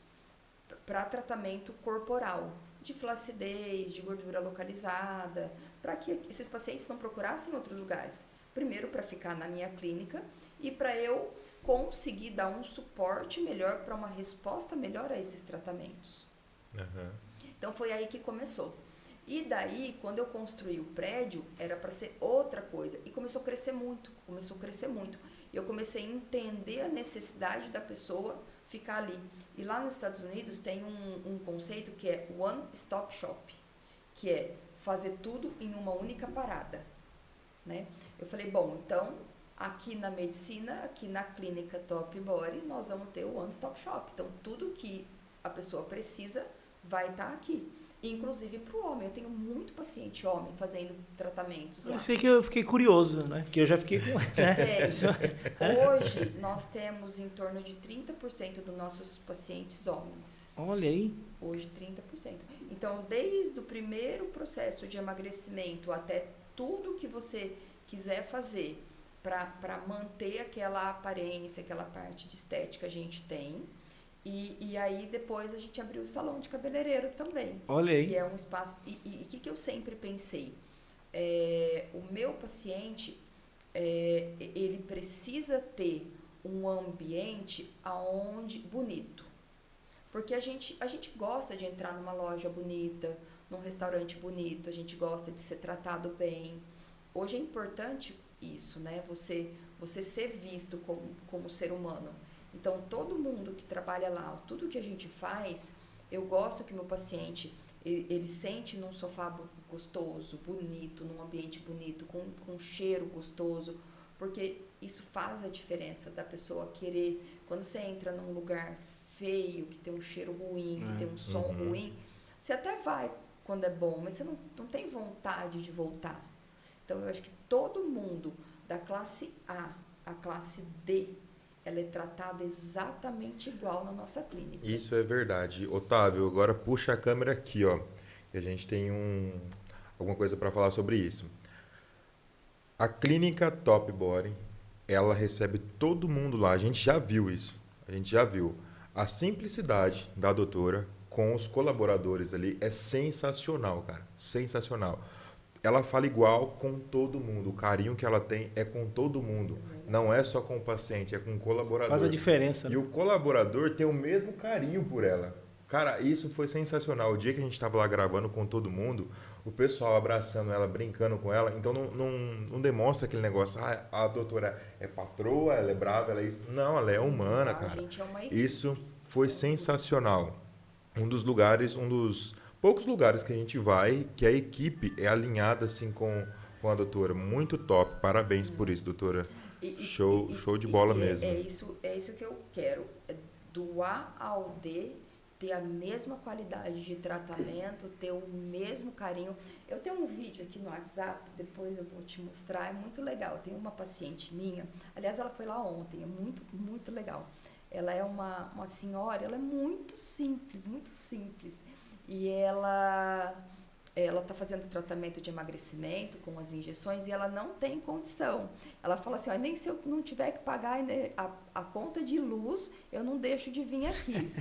para tratamento corporal, de flacidez, de gordura localizada, para que esses pacientes não procurassem outros lugares. Primeiro, para ficar na minha clínica e para eu conseguir dar um suporte melhor, para uma resposta melhor a esses tratamentos. Uhum. Então foi aí que começou. E daí, quando eu construí o prédio, era para ser outra coisa. E começou a crescer muito, E eu comecei a entender a necessidade da pessoa ficar ali. E lá nos Estados Unidos tem um conceito que é One Stop Shop, que é fazer tudo em uma única parada, né? Eu falei, bom, então, aqui na medicina, aqui na clínica Top Body, nós vamos ter o One Stop Shop. Então, tudo que a pessoa precisa vai estar aqui. Inclusive para o homem. Eu tenho muito paciente homem fazendo tratamentos lá. Eu sei que eu fiquei curioso, né? Porque eu já fiquei com... Hoje, nós temos em torno de 30% dos nossos pacientes homens. Olha aí. Hoje, 30%. Então, desde o primeiro processo de emagrecimento até tudo que você quiser fazer para manter aquela aparência, aquela parte de estética, a gente tem. E aí depois a gente abriu o salão de cabeleireiro também. Olha aí. Que é um espaço... E o que eu sempre pensei? O meu paciente, ele precisa ter um ambiente bonito. Porque a gente gosta de entrar numa loja bonita, num restaurante bonito, a gente gosta de ser tratado bem. Hoje é importante isso, né? Você ser visto como ser humano. Então, todo mundo que trabalha lá, tudo que a gente faz, eu gosto que meu paciente, ele sente num sofá gostoso, bonito, num ambiente bonito, com cheiro gostoso, porque isso faz a diferença da pessoa querer, quando você entra num lugar feio, que tem um cheiro ruim, que tem um som ruim, você até vai quando é bom, mas você não tem vontade de voltar. Então, eu acho que todo mundo, da classe A à classe D, ela é tratada exatamente igual na nossa clínica. Isso é verdade. Otávio, agora puxa a câmera aqui, ó. E a gente tem alguma coisa para falar sobre isso. A clínica Top Body, ela recebe todo mundo lá. A gente já viu isso. A gente já viu. A simplicidade da doutora com os colaboradores ali é sensacional, cara. Sensacional. Ela fala igual com todo mundo. O carinho que ela tem é com todo mundo. Não é só com o paciente, é com o colaborador. Faz a diferença. E o colaborador tem o mesmo carinho por ela. Cara, isso foi sensacional. O dia que a gente estava lá gravando com todo mundo, o pessoal abraçando ela, brincando com ela. Então não demonstra aquele negócio, a doutora é patroa, ela é brava, ela é isso. Não, ela é humana, cara. A gente é uma equipe. Isso foi sensacional. Um dos lugares, um dos poucos lugares que a gente vai que a equipe é alinhada assim com a doutora. Muito top. Parabéns por isso, doutora. Show de bola mesmo. É isso que eu quero. É do A ao D, ter a mesma qualidade de tratamento, ter o mesmo carinho. Eu tenho um vídeo aqui no WhatsApp, depois eu vou te mostrar, é muito legal. Tem uma paciente minha, aliás, ela foi lá ontem, é muito, muito legal. Ela é uma senhora, ela é muito simples, muito simples. E ela está fazendo tratamento de emagrecimento com as injeções e ela não tem condição. Ela fala assim, ó, nem se eu não tiver que pagar a conta de luz, eu não deixo de vir aqui.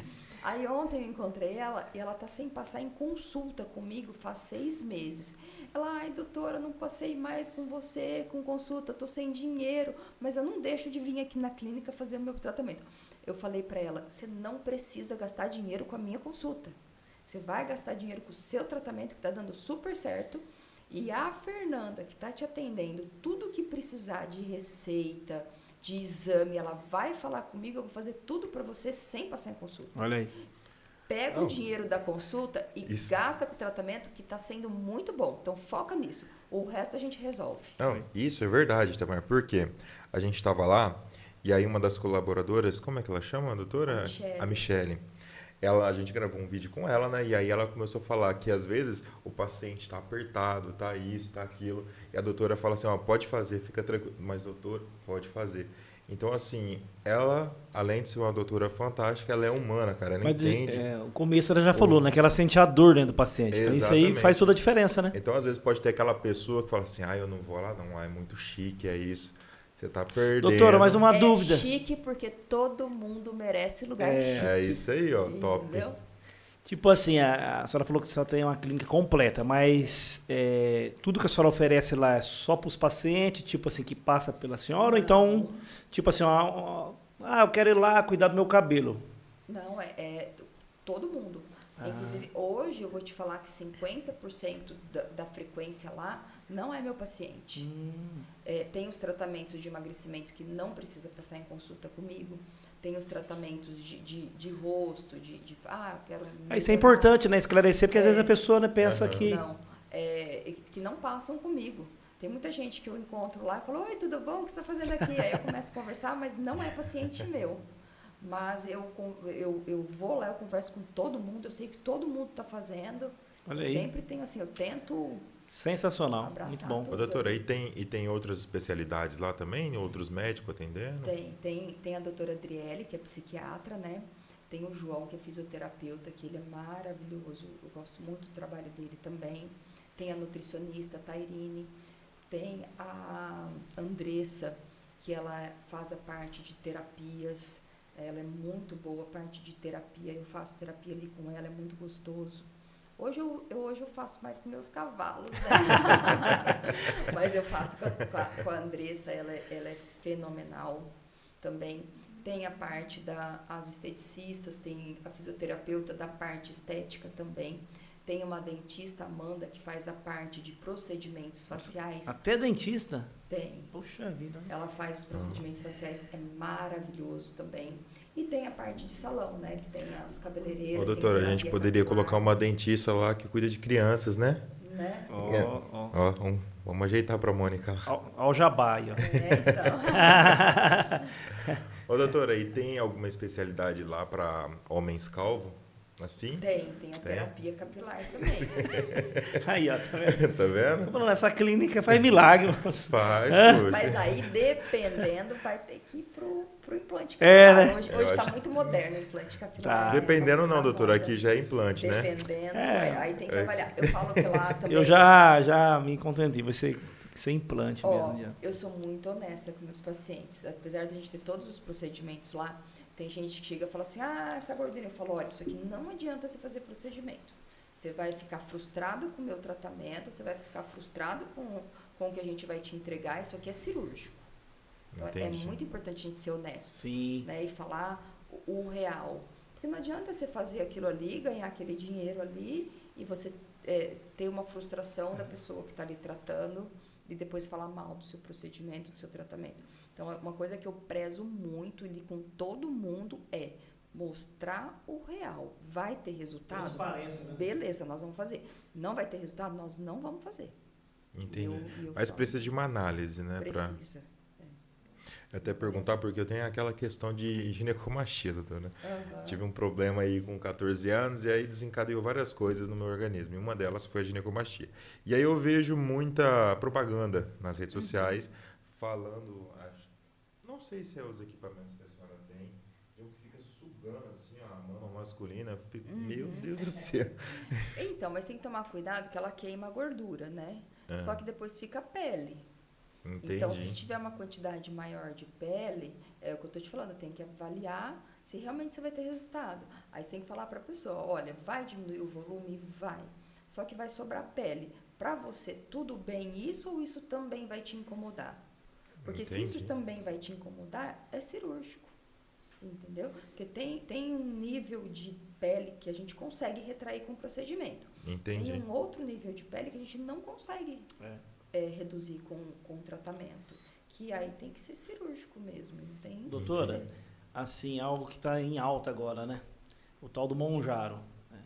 Aí ontem eu encontrei ela e ela está sem passar em consulta comigo faz 6 meses. Ela, ai doutora, não passei mais com você, com consulta, estou sem dinheiro, mas eu não deixo de vir aqui na clínica fazer o meu tratamento. Eu falei para ela, você não precisa gastar dinheiro com a minha consulta. Você vai gastar dinheiro com o seu tratamento, que está dando super certo. E a Fernanda, que está te atendendo, tudo que precisar de receita, de exame, ela vai falar comigo, eu vou fazer tudo para você sem passar em consulta. Olha aí. Pega o dinheiro da consulta e gasta com o tratamento, que está sendo muito bom. Então, foca nisso. O resto a gente resolve. Não, isso é verdade, Tamar. Por quê? A gente estava lá e aí uma das colaboradoras, como é que ela chama, doutora? A Michele. A gente gravou um vídeo com ela, né? E aí ela começou a falar que às vezes o paciente está apertado, tá isso, tá aquilo. E a doutora fala assim, ó, pode fazer, fica tranquilo. Mas doutor, pode fazer. Então, assim, ela, além de ser uma doutora fantástica, ela é humana, cara. Ela entende. O começo ela já falou, né? Que ela sente a dor dentro do paciente. Então isso aí faz toda a diferença, né? Então, às vezes, pode ter aquela pessoa que fala assim, eu não vou lá não, é muito chique, é isso. Você tá perdendo. Doutora, mais uma dúvida. É chique porque todo mundo merece lugar chique. É isso aí, ó, top. Entendeu? Tipo assim, a senhora falou que só tem uma clínica completa, mas tudo que a senhora oferece lá é só para os pacientes, tipo assim, que passa pela senhora? Ou então, tipo assim, eu quero ir lá cuidar do meu cabelo? Não, é todo mundo. Inclusive, hoje eu vou te falar que 50% da frequência lá não é meu paciente. Tem os tratamentos de emagrecimento que não precisa passar em consulta comigo. Tem os tratamentos de rosto, eu quero... Isso é importante, né? Esclarecer, porque às vezes a pessoa, né, pensa que... Não, que não passam comigo. Tem muita gente que eu encontro lá e falo, oi, tudo bom? O que você está fazendo aqui? Aí eu começo a conversar, mas não é paciente meu. Mas eu vou lá, eu converso com todo mundo, eu sei que todo mundo está fazendo. Olha aí. Sempre tenho assim, eu tento... Sensacional, muito bom. Ô, doutora, e tem outras especialidades lá também? Outros médicos atendendo? Tem a doutora Adriele, que é psiquiatra, né? Tem o João, que é fisioterapeuta, que ele é maravilhoso. Eu gosto muito do trabalho dele também. Tem a nutricionista, a Tairine. Tem a Andressa, que ela faz a parte de terapias. Ela é muito boa, a parte de terapia. Eu faço terapia ali com ela, é muito gostoso. Hoje eu faço mais com meus cavalos, né? Mas eu faço com a Andressa, ela é fenomenal também. Tem a parte das esteticistas, tem a fisioterapeuta da parte estética também. Tem uma dentista, Amanda, que faz a parte de procedimentos faciais. Até dentista? Tem. Poxa vida. Ela faz os procedimentos faciais, é maravilhoso também. E tem a parte de salão, né? Que tem as cabeleireiras. Ô, doutora, a gente poderia colocar uma dentista lá que cuida de crianças, né? Né? Vamos ajeitar pra Mônica. Ao jabá aí, ó. Então. Ô, doutora, e tem alguma especialidade lá para homens calvos? Assim? Tem a terapia capilar também. Aí, ó, tá vendo? Tá vendo? Tô falando, essa clínica faz milagre. Faz, poxa. Mas aí, dependendo, vai ter que ir pro implante capilar. Né? Hoje tá muito moderno o implante capilar. Tá. Dependendo não, doutora, aqui já é implante, né? Dependendo, aí tem que avaliar. Eu falo que lá também... Eu já me contentei, vai ser implante mesmo. Já. Eu sou muito honesta com meus pacientes. Apesar de a gente ter todos os procedimentos lá, tem gente que chega e fala assim, essa gordura. Eu falo, olha, isso aqui não adianta você fazer procedimento. Você vai ficar frustrado com o meu tratamento, você vai ficar frustrado com o que a gente vai te entregar. Isso aqui é cirúrgico. Então, é muito importante a gente ser honesto. Sim. Né, e falar o real. Porque não adianta você fazer aquilo ali, ganhar aquele dinheiro ali e você ter uma frustração da pessoa que está ali tratando e depois falar mal do seu procedimento, do seu tratamento. Então, uma coisa que eu prezo muito e com todo mundo mostrar o real. Vai ter resultado? Transparência, né? Beleza, nós vamos fazer. Não vai ter resultado? Nós não vamos fazer. Entendi. Eu Mas falo, precisa de uma análise, né? precisa. Até perguntar, porque eu tenho aquela questão de ginecomastia, doutora. Aham. Tive um problema aí com 14 anos e aí desencadeou várias coisas no meu organismo. E uma delas foi a ginecomastia. E aí eu vejo muita propaganda nas redes sociais falando, não sei se é os equipamentos que a senhora tem, eu fica sugando assim, ó, a mama masculina. Meu Deus do céu. Então, mas tem que tomar cuidado que ela queima a gordura, né? Só que depois fica a pele. Entendi. Então, se tiver uma quantidade maior de pele, é o que eu estou te falando, tem que avaliar se realmente você vai ter resultado. Aí você tem que falar para a pessoa, olha, vai diminuir o volume? Vai. Só que vai sobrar pele. Para você, tudo bem isso ou isso também vai te incomodar? Porque se isso também vai te incomodar, é cirúrgico. Entendeu? Porque tem um nível de pele que a gente consegue retrair com o procedimento. Entendi. Tem um outro nível de pele que a gente não consegue reduzir com o tratamento. Que aí tem que ser cirúrgico mesmo. Não tem Doutora, assim, algo que está em alta agora, né? O tal do Monjaro. Né?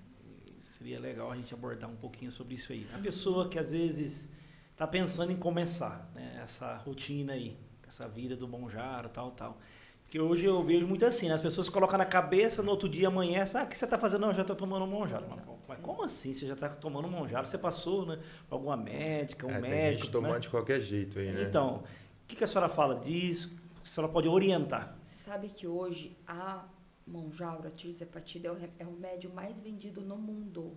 Seria legal a gente abordar um pouquinho sobre isso aí. A pessoa que às vezes está pensando em começar, né? Essa rotina aí, essa vida do Monjaro, tal. Porque hoje eu vejo muito assim, né? As pessoas colocam na cabeça, no outro dia, amanhã, o que você está fazendo? Não, eu já estou tomando um Monjaro. Mas como assim? Você já está tomando um Monjaro? Você passou, né? Por alguma médica, Tem médico, gente tomando né? de qualquer jeito aí, né? Então, o que a senhora fala disso? A senhora pode orientar? Você sabe que hoje a Monjaro, a tirzepatida, é o remédio mais vendido no mundo.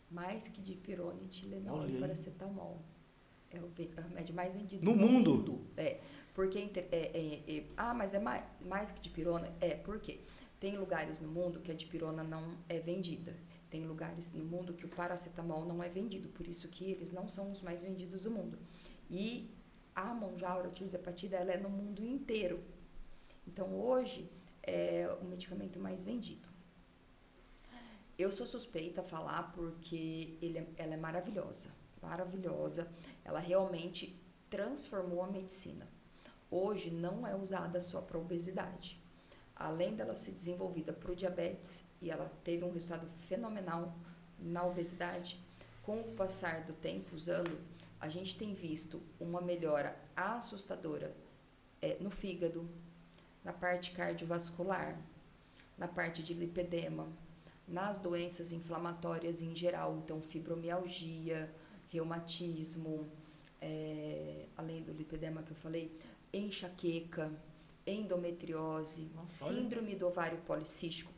Mais que dipirona, Tilenol e paracetamol. É o remédio mais vendido no mundo. É, porque mas é mais que dipirona? Por quê? Tem lugares no mundo que a dipirona não é vendida. Tem lugares no mundo que o paracetamol não é vendido, por isso que eles não são os mais vendidos do mundo. E a Monjaro, a tirzepatida, ela é no mundo inteiro. Então hoje é o medicamento mais vendido. Eu sou suspeita a falar porque ela é maravilhosa. Maravilhosa. Ela realmente transformou a medicina. Hoje não é usada só para obesidade. Além dela ser desenvolvida para o diabetes, e ela teve um resultado fenomenal na obesidade, com o passar do tempo usando, a gente tem visto uma melhora assustadora no fígado, na parte cardiovascular, na parte de lipedema, nas doenças inflamatórias em geral, então fibromialgia, reumatismo, além do lipedema que eu falei, enxaqueca, endometriose, síndrome do ovário policístico.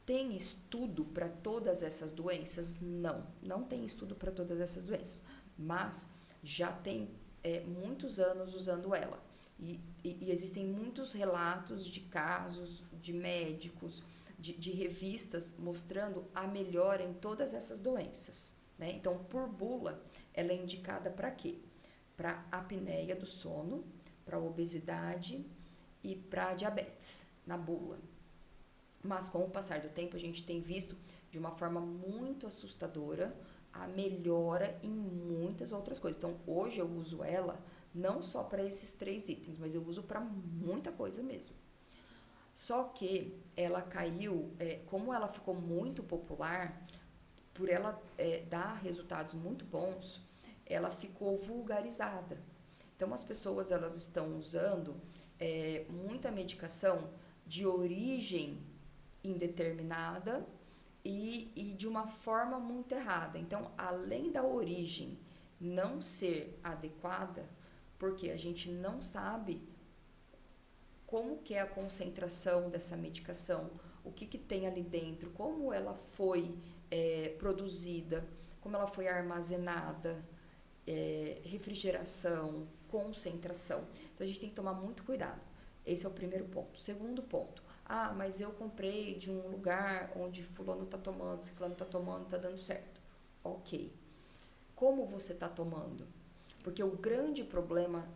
Tem estudo para todas essas doenças? Não tem estudo para todas essas doenças, mas já tem muitos anos usando ela. E existem muitos relatos de casos, de médicos, de revistas mostrando a melhora em todas essas doenças. Né? Então, por bula, ela é indicada para quê? Para apneia do sono, para obesidade e para diabetes, na bula. Mas com o passar do tempo, a gente tem visto de uma forma muito assustadora a melhora em muitas outras coisas. Então, hoje eu uso ela não só para esses 3 itens, mas eu uso para muita coisa mesmo. Só que ela caiu, como ela ficou muito popular, por ela dar resultados muito bons, ela ficou vulgarizada. Então, as pessoas elas estão usando muita medicação de origem indeterminada e de uma forma muito errada. Então, além da origem não ser adequada, porque a gente não sabe como que é a concentração dessa medicação, o que tem ali dentro, como ela foi produzida, como ela foi armazenada, refrigeração, concentração. Então, a gente tem que tomar muito cuidado. Esse é o primeiro ponto. Segundo ponto, mas eu comprei de um lugar onde fulano está tomando, ciclano está tomando, está dando certo. Ok. Como você está tomando? Porque o grande problema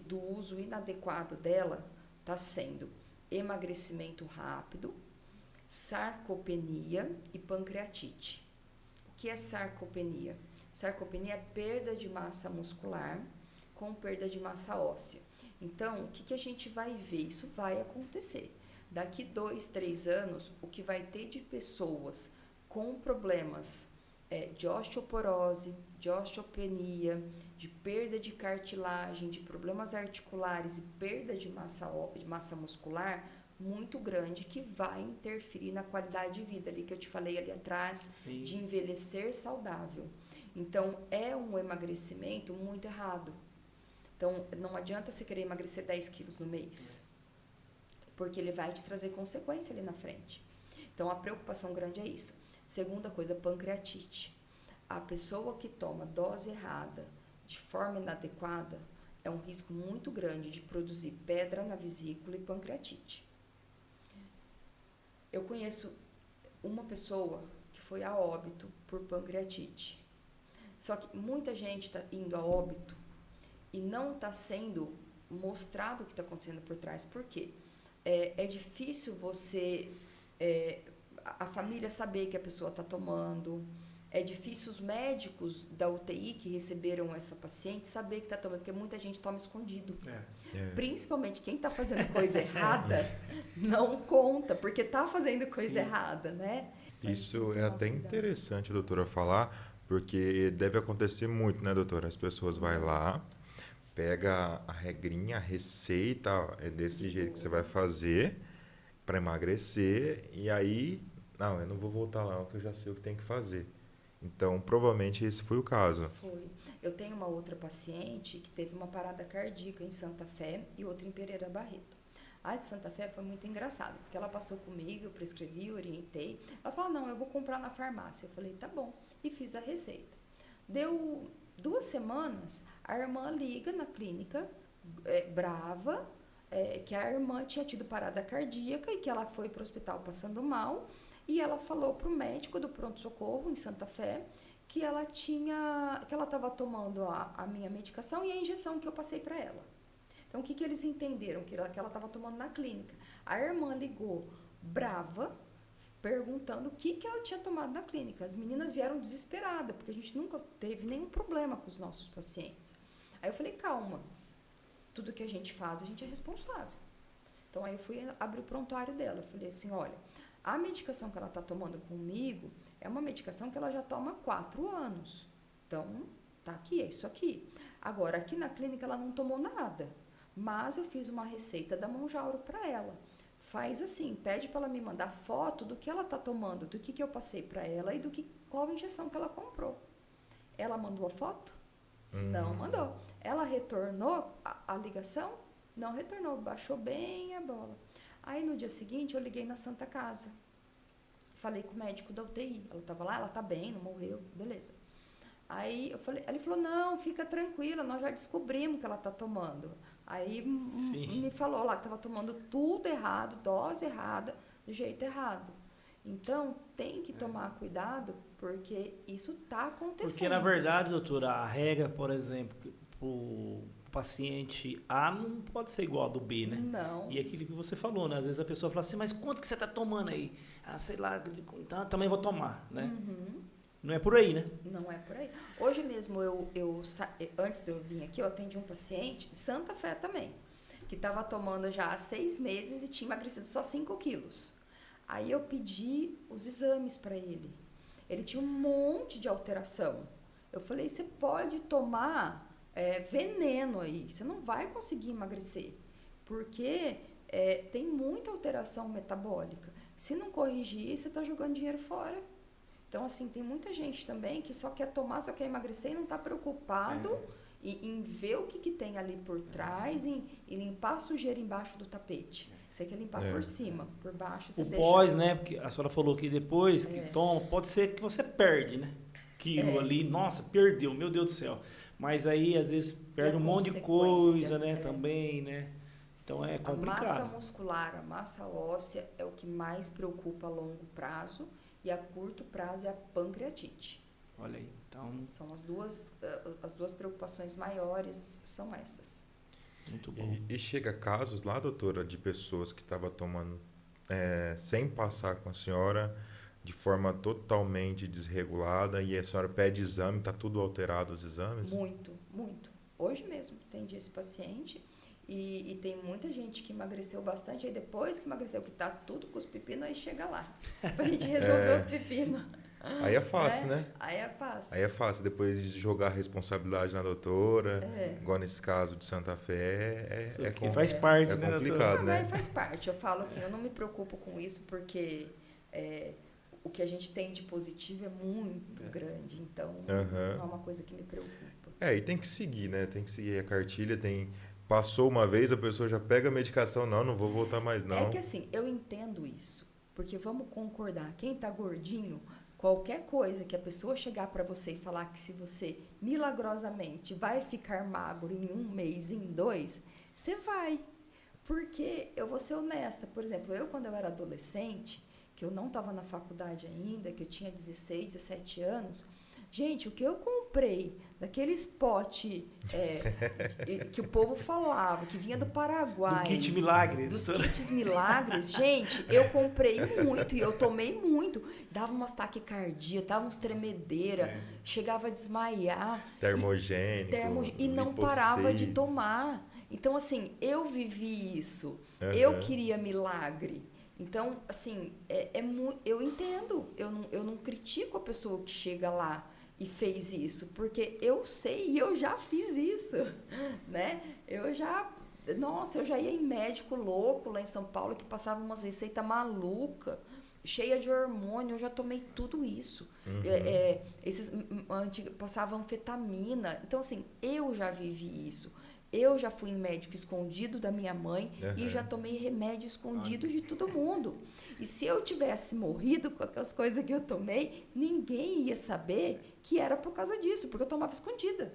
do uso inadequado dela está sendo emagrecimento rápido, sarcopenia e pancreatite. O que é sarcopenia? Sarcopenia é perda de massa muscular com perda de massa óssea. Então, o que a gente vai ver? Isso vai acontecer. Daqui 2, 3 anos, o que vai ter de pessoas com problemas de osteoporose, de osteopenia, de perda de cartilagem, de problemas articulares e perda de massa muscular muito grande, que vai interferir na qualidade de vida ali que eu te falei ali atrás, Sim. de envelhecer saudável. Então, é um emagrecimento muito errado. Então, não adianta você querer emagrecer 10 quilos no mês, porque ele vai te trazer consequência ali na frente. Então, a preocupação grande é isso. Segunda coisa, pancreatite. A pessoa que toma dose errada, de forma inadequada, é um risco muito grande de produzir pedra na vesícula e pancreatite. Eu conheço uma pessoa que foi a óbito por pancreatite. Só que muita gente está indo a óbito e não está sendo mostrado o que está acontecendo por trás. Por quê? É difícil você... a família saber que a pessoa está tomando. É difícil os médicos da UTI que receberam essa paciente saber que está tomando, porque muita gente toma escondido. Principalmente quem está fazendo coisa errada não conta, porque está fazendo coisa errada, né? Isso é até interessante, doutora, falar, porque deve acontecer muito, né, doutora? As pessoas vão lá, pega a regrinha, a receita, é desse jeito que você vai fazer para emagrecer, e aí, não, eu não vou voltar lá, porque eu já sei o que tem que fazer. Então, provavelmente esse foi o caso. Foi. Eu tenho uma outra paciente que teve uma parada cardíaca em Santa Fé e outra em Pereira Barreto. A de Santa Fé foi muito engraçada, porque ela passou comigo, eu prescrevi, orientei. Ela falou, não, eu vou comprar na farmácia. Eu falei, tá bom. E fiz a receita. Deu 2 semanas, a irmã liga na clínica, brava, que a irmã tinha tido parada cardíaca e que ela foi para o hospital passando mal. E ela falou para o médico do pronto-socorro em Santa Fé que ela estava tomando a minha medicação e a injeção que eu passei para ela. Então, o que eles entenderam? Que ela estava tomando na clínica. A irmã ligou brava, perguntando o que ela tinha tomado na clínica. As meninas vieram desesperadas, porque a gente nunca teve nenhum problema com os nossos pacientes. Aí eu falei, calma, tudo que a gente faz, a gente é responsável. Então, aí eu fui abrir o prontuário dela. Eu falei assim, olha, a medicação que ela está tomando comigo é uma medicação que ela já toma há 4 anos. Então, tá aqui, é isso aqui. Agora, aqui na clínica ela não tomou nada, mas eu fiz uma receita da Monjauro para ela. Faz assim, pede para ela me mandar foto do que ela está tomando, do que eu passei para ela e qual injeção que ela comprou. Ela mandou a foto? Não mandou. Ela retornou a ligação? Não retornou, baixou bem a bola. Aí, no dia seguinte, eu liguei na Santa Casa. Falei com o médico da UTI. Ela estava lá, ela está bem, não morreu, beleza. Aí, ele falou, não, fica tranquila, nós já descobrimos que ela está tomando. Aí, me falou lá que estava tomando tudo errado, dose errada, do jeito errado. Então, tem que tomar cuidado, porque isso está acontecendo. Porque, na verdade, doutora, a regra, por exemplo, para o paciente A não pode ser igual a do B, né? Não. E aquilo que você falou, né? Às vezes a pessoa fala assim, mas quanto que você está tomando aí? Ah, sei lá, então, também vou tomar, né? Não é por aí, né? Não é por aí. Hoje mesmo, antes de eu vir aqui, eu atendi um paciente de Santa Fé também, que estava tomando já há 6 meses e tinha emagrecido só 5 quilos. Aí eu pedi os exames para ele. Ele tinha um monte de alteração. Eu falei, você pode tomar veneno aí, você não vai conseguir emagrecer, porque tem muita alteração metabólica. Se não corrigir, você está jogando dinheiro fora. Então, assim, tem muita gente também que só quer tomar, só quer emagrecer e não está preocupado em ver o que tem ali por trás e limpar a sujeira embaixo do tapete. Você quer limpar por cima, por baixo você deixa... pós, né? Porque a senhora falou que depois que toma, pode ser que você perde, né? Aquilo ali, nossa, perdeu, meu Deus do céu. Mas aí, às vezes, perde um monte de coisa, né? Também, né? Então, é complicado. A massa muscular, a massa óssea é o que mais preocupa a longo prazo e a curto prazo é a pancreatite. Olha aí, então... São as duas preocupações maiores, são essas. Muito bom. E chega casos lá, doutora, de pessoas que estavam tomando sem passar com a senhora, de forma totalmente desregulada, e a senhora pede exame, está tudo alterado os exames? Muito, muito. Hoje mesmo atendi esse paciente E tem muita gente que emagreceu bastante, aí depois que emagreceu, que tá tudo com os pepinos, aí chega lá, pra gente resolver os pepinos. Aí é fácil, né? Aí é fácil. Aí é fácil, depois de jogar a responsabilidade na doutora, igual nesse caso de Santa Fé, Que faz parte, é né, complicado, Mas né? faz parte. Eu falo assim, eu não me preocupo com isso porque o que a gente tem de positivo é muito grande. Então, não é uma coisa que me preocupa. E tem que seguir, né? Tem que seguir a cartilha, Passou uma vez, a pessoa já pega a medicação, não vou voltar mais não. É que assim, eu entendo isso, porque vamos concordar, quem tá gordinho, qualquer coisa que a pessoa chegar para você e falar que se você milagrosamente vai ficar magro em 1 mês, em 2, você vai. Porque eu vou ser honesta, por exemplo, eu quando eu era adolescente, que eu não estava na faculdade ainda, que eu tinha 16, 17 anos, gente, o que eu comprei daqueles potes que o povo falava, que vinha do Paraguai. Do kit milagre. Dos kits milagres. Gente, eu comprei muito e eu tomei muito. Dava umas taquicardia, dava uns tremedeira, chegava a desmaiar. Termogênico. E não parava de tomar. Então, assim, eu vivi isso. Eu queria milagre. Então, assim, eu entendo. Eu não critico a pessoa que chega lá e fez isso, porque eu sei e eu já fiz isso, né? Eu já ia em médico louco lá em São Paulo que passava umas receitas malucas, cheia de hormônio, eu já tomei tudo isso. Passava anfetamina. Então, assim, eu já vivi isso. Eu já fui em médico escondido da minha mãe e já tomei remédio escondido de todo mundo. E se eu tivesse morrido com aquelas coisas que eu tomei, ninguém ia saber que era por causa disso, porque eu tomava escondida.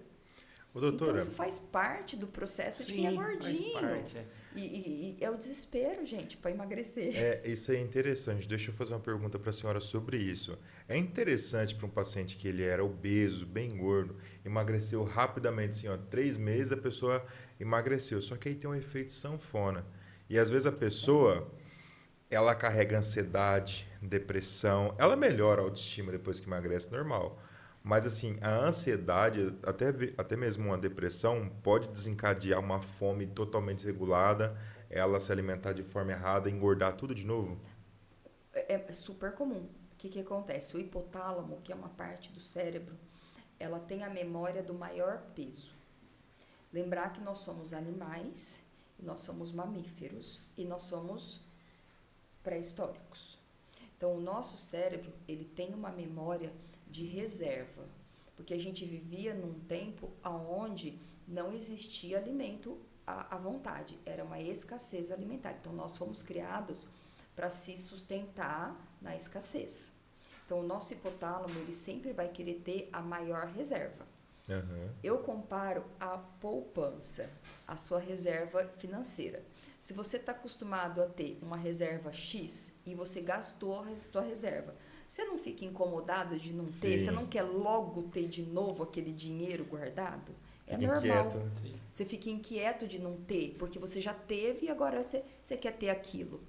Ô, doutora, então isso faz parte do processo de quem é gordinho. Faz parte, E é o desespero, gente, para emagrecer. Isso é interessante. Deixa eu fazer uma pergunta para a senhora sobre isso. É interessante para um paciente que ele era obeso, bem gordo, emagreceu rapidamente, assim, 3 meses a pessoa emagreceu. Só que aí tem um efeito sanfona. E às vezes a pessoa, ela carrega ansiedade, depressão, ela melhora a autoestima depois que emagrece, normal. Mas assim, a ansiedade, até mesmo uma depressão, pode desencadear uma fome totalmente desregulada, ela se alimentar de forma errada, engordar tudo de novo? É super comum. O que acontece? O hipotálamo, que é uma parte do cérebro, ela tem a memória do maior peso. Lembrar que nós somos animais, nós somos mamíferos e nós somos pré-históricos. Então, o nosso cérebro, ele tem uma memória de reserva, porque a gente vivia num tempo onde não existia alimento à vontade, era uma escassez alimentar. Então, nós fomos criados para se sustentar na escassez. Então, o nosso hipotálamo, ele sempre vai querer ter a maior reserva. Eu comparo a poupança, a sua reserva financeira. Se você está acostumado a ter uma reserva X e você gastou a sua reserva, você não fica incomodado de não ter? Você não quer logo ter de novo aquele dinheiro guardado? É normal. Inquieto. Você fica inquieto de não ter, porque você já teve e agora você quer ter aquilo.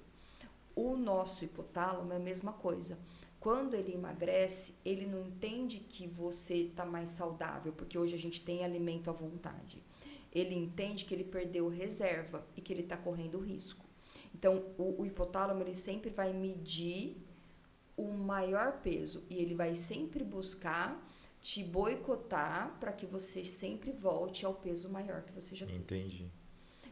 O nosso hipotálamo é a mesma coisa. Quando ele emagrece, ele não entende que você está mais saudável, porque hoje a gente tem alimento à vontade. Ele entende que ele perdeu reserva e que ele está correndo risco. Então, o hipotálamo, ele sempre vai medir o maior peso e ele vai sempre buscar te boicotar para que você sempre volte ao peso maior que você já teve. Entendi.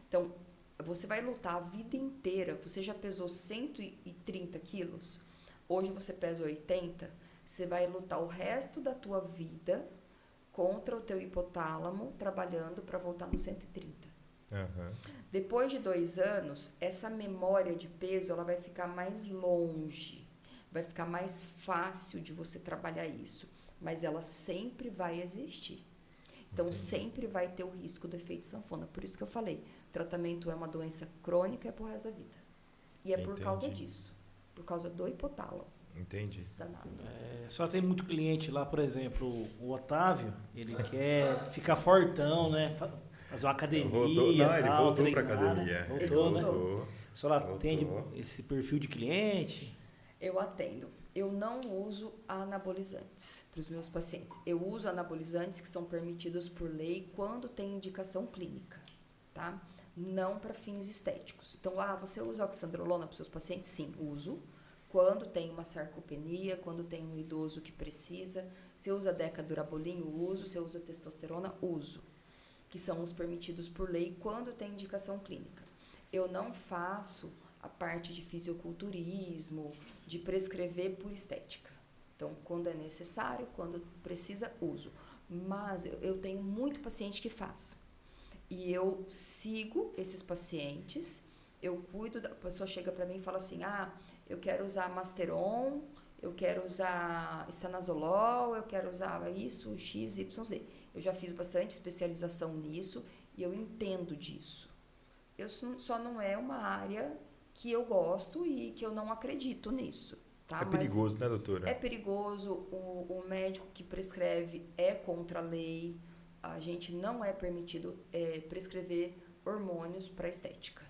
Então, você vai lutar a vida inteira. Você já pesou 130 quilos? Hoje você pesa 80. Você vai lutar o resto da tua vida contra o teu hipotálamo, trabalhando para voltar no 130. Depois de 2 anos, essa memória de peso ela vai ficar mais longe. Vai ficar mais fácil de você trabalhar isso. Mas ela sempre vai existir. Então, sempre vai ter o risco do efeito sanfona. Por isso que eu falei, tratamento é uma doença crônica, é pro resto da vida. E é por causa disso. Por causa do hipotálamo. Entendi. Só tem muito cliente lá, por exemplo, o Otávio, ele quer ficar fortão, né? Fazer uma academia. Ele voltou para academia. Voltou, né? Só lá atende esse perfil de cliente? Eu atendo. Eu não uso anabolizantes para os meus pacientes. Eu uso anabolizantes que são permitidos por lei quando tem indicação clínica, tá? não para fins estéticos. Então, você usa oxandrolona para os seus pacientes? Sim, uso. Quando tem uma sarcopenia, quando tem um idoso que precisa. Você usa decadurabolinho? Uso. Você usa testosterona? Uso. Que são os permitidos por lei quando tem indicação clínica. Eu não faço a parte de fisiculturismo, de prescrever por estética. Então, quando é necessário, quando precisa, uso. Mas eu tenho muito paciente que faz. E eu sigo esses pacientes, eu cuido, a pessoa chega para mim e fala assim, eu quero usar Masteron, eu quero usar estanazolol, eu quero usar isso, X, Y, Z. Eu já fiz bastante especialização nisso e eu entendo disso. Eu só não é uma área que eu gosto e que eu não acredito nisso. Tá? É perigoso, né, doutora? É perigoso, o médico que prescreve é contra a lei, a gente não é permitido prescrever hormônios para estética.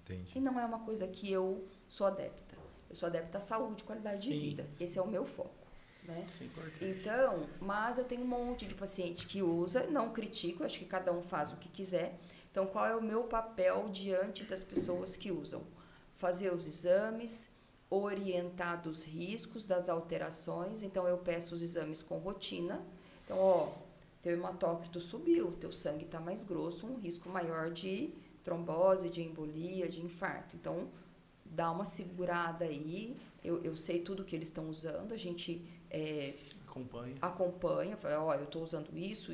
Entendi. E não é uma coisa que eu sou adepta. Eu sou adepta à saúde e qualidade de vida. Esse é o meu foco. Né? Então, mas eu tenho um monte de paciente que usa, não critico, acho que cada um faz o que quiser. Então, qual é o meu papel diante das pessoas que usam? Fazer os exames, orientar dos riscos, das alterações. Então, eu peço os exames com rotina. Então, teu hematócrito subiu, teu sangue está mais grosso, um risco maior de trombose, de embolia, de infarto. Então, dá uma segurada aí. Eu sei tudo que eles estão usando, a gente acompanha. Fala, eu estou usando isso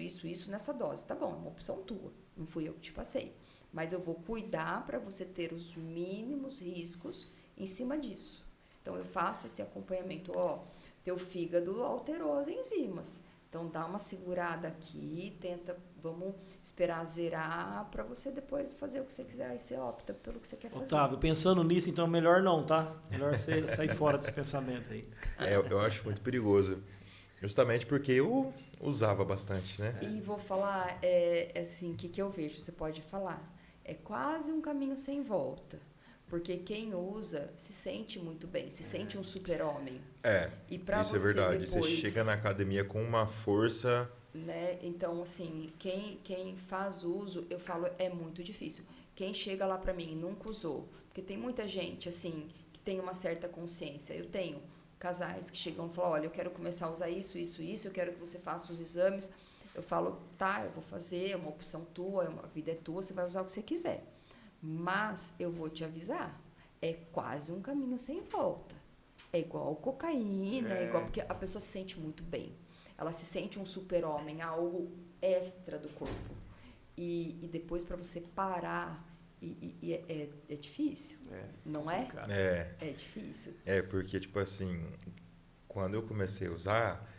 nessa dose. Tá bom, é uma opção tua, não fui eu que te passei. Mas eu vou cuidar para você ter os mínimos riscos em cima disso. Então, eu faço esse acompanhamento. Teu fígado alterou as enzimas. Então, dá uma segurada aqui, vamos esperar zerar para você depois fazer o que você quiser. Aí você opta pelo que você quer fazer. Otávio, pensando nisso, então é melhor não, tá? Melhor você sair fora desse pensamento aí. Eu acho muito perigoso. Justamente porque eu usava bastante, né? E vou falar, assim, o que eu vejo, você pode falar. É quase um caminho sem volta. Porque quem usa se sente muito bem, se sente um super-homem. E isso é verdade. Depois, você chega na academia com uma força... Né? Então, assim, quem faz uso, eu falo, é muito difícil. Quem chega lá pra mim e nunca usou, porque tem muita gente, assim, que tem uma certa consciência. Eu tenho casais que chegam e falam, olha, eu quero começar a usar isso, eu quero que você faça os exames. Eu falo, tá, eu vou fazer, é uma opção tua, a vida é tua, você vai usar o que você quiser. Mas eu vou te avisar, é quase um caminho sem volta. É igual cocaína, é igual porque a pessoa se sente muito bem. Ela se sente um super-homem, algo extra do corpo. E depois para você parar, é difícil, não é? É difícil. Porque, tipo assim, quando eu comecei a usar,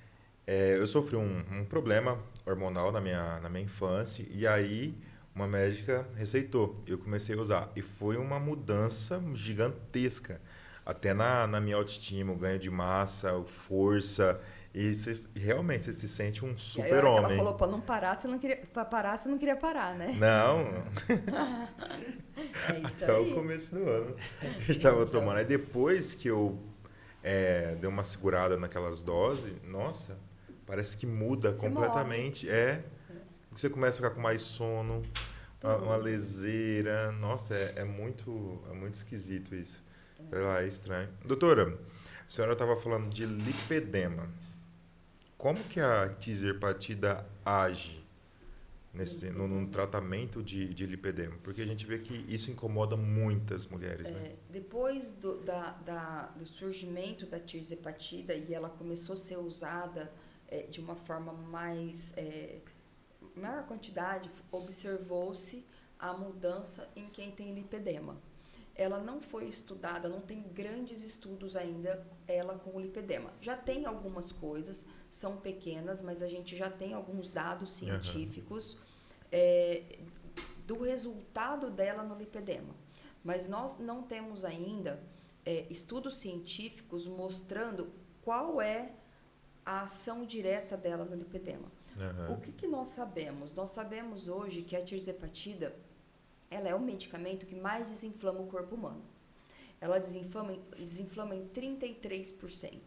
eu sofri um problema hormonal na minha infância, e aí uma médica receitou, eu comecei a usar. E foi uma mudança gigantesca, até na minha autoestima, o ganho de massa, força... E realmente você se sente um super-homem. Ela falou para não parar, você não queria parar, né? Não. É isso Até aí. o começo do ano. Eu estava tomando. Aí depois que eu dei uma segurada naquelas doses, nossa, parece que muda você completamente. Você começa a ficar com mais sono, uma leseira. Nossa, é muito esquisito isso. Sei lá, é estranho. Doutora, a senhora estava falando de lipedema. Como que a tirzepatida age no tratamento de lipedema? Porque a gente vê que isso incomoda muitas mulheres, né? Depois do surgimento da tirzepatida, e ela começou a ser usada de uma forma maior quantidade, observou-se a mudança em quem tem lipedema. Ela não foi estudada, não tem grandes estudos ainda, ela com o lipedema. Já tem algumas coisas, são pequenas, mas a gente já tem alguns dados científicos do resultado dela no lipedema. Mas nós não temos ainda estudos científicos mostrando qual é a ação direta dela no lipedema. O que nós sabemos? Nós sabemos hoje que a tirzepatida, ela é o medicamento que mais desinflama o corpo humano. Ela desinflama em 33%.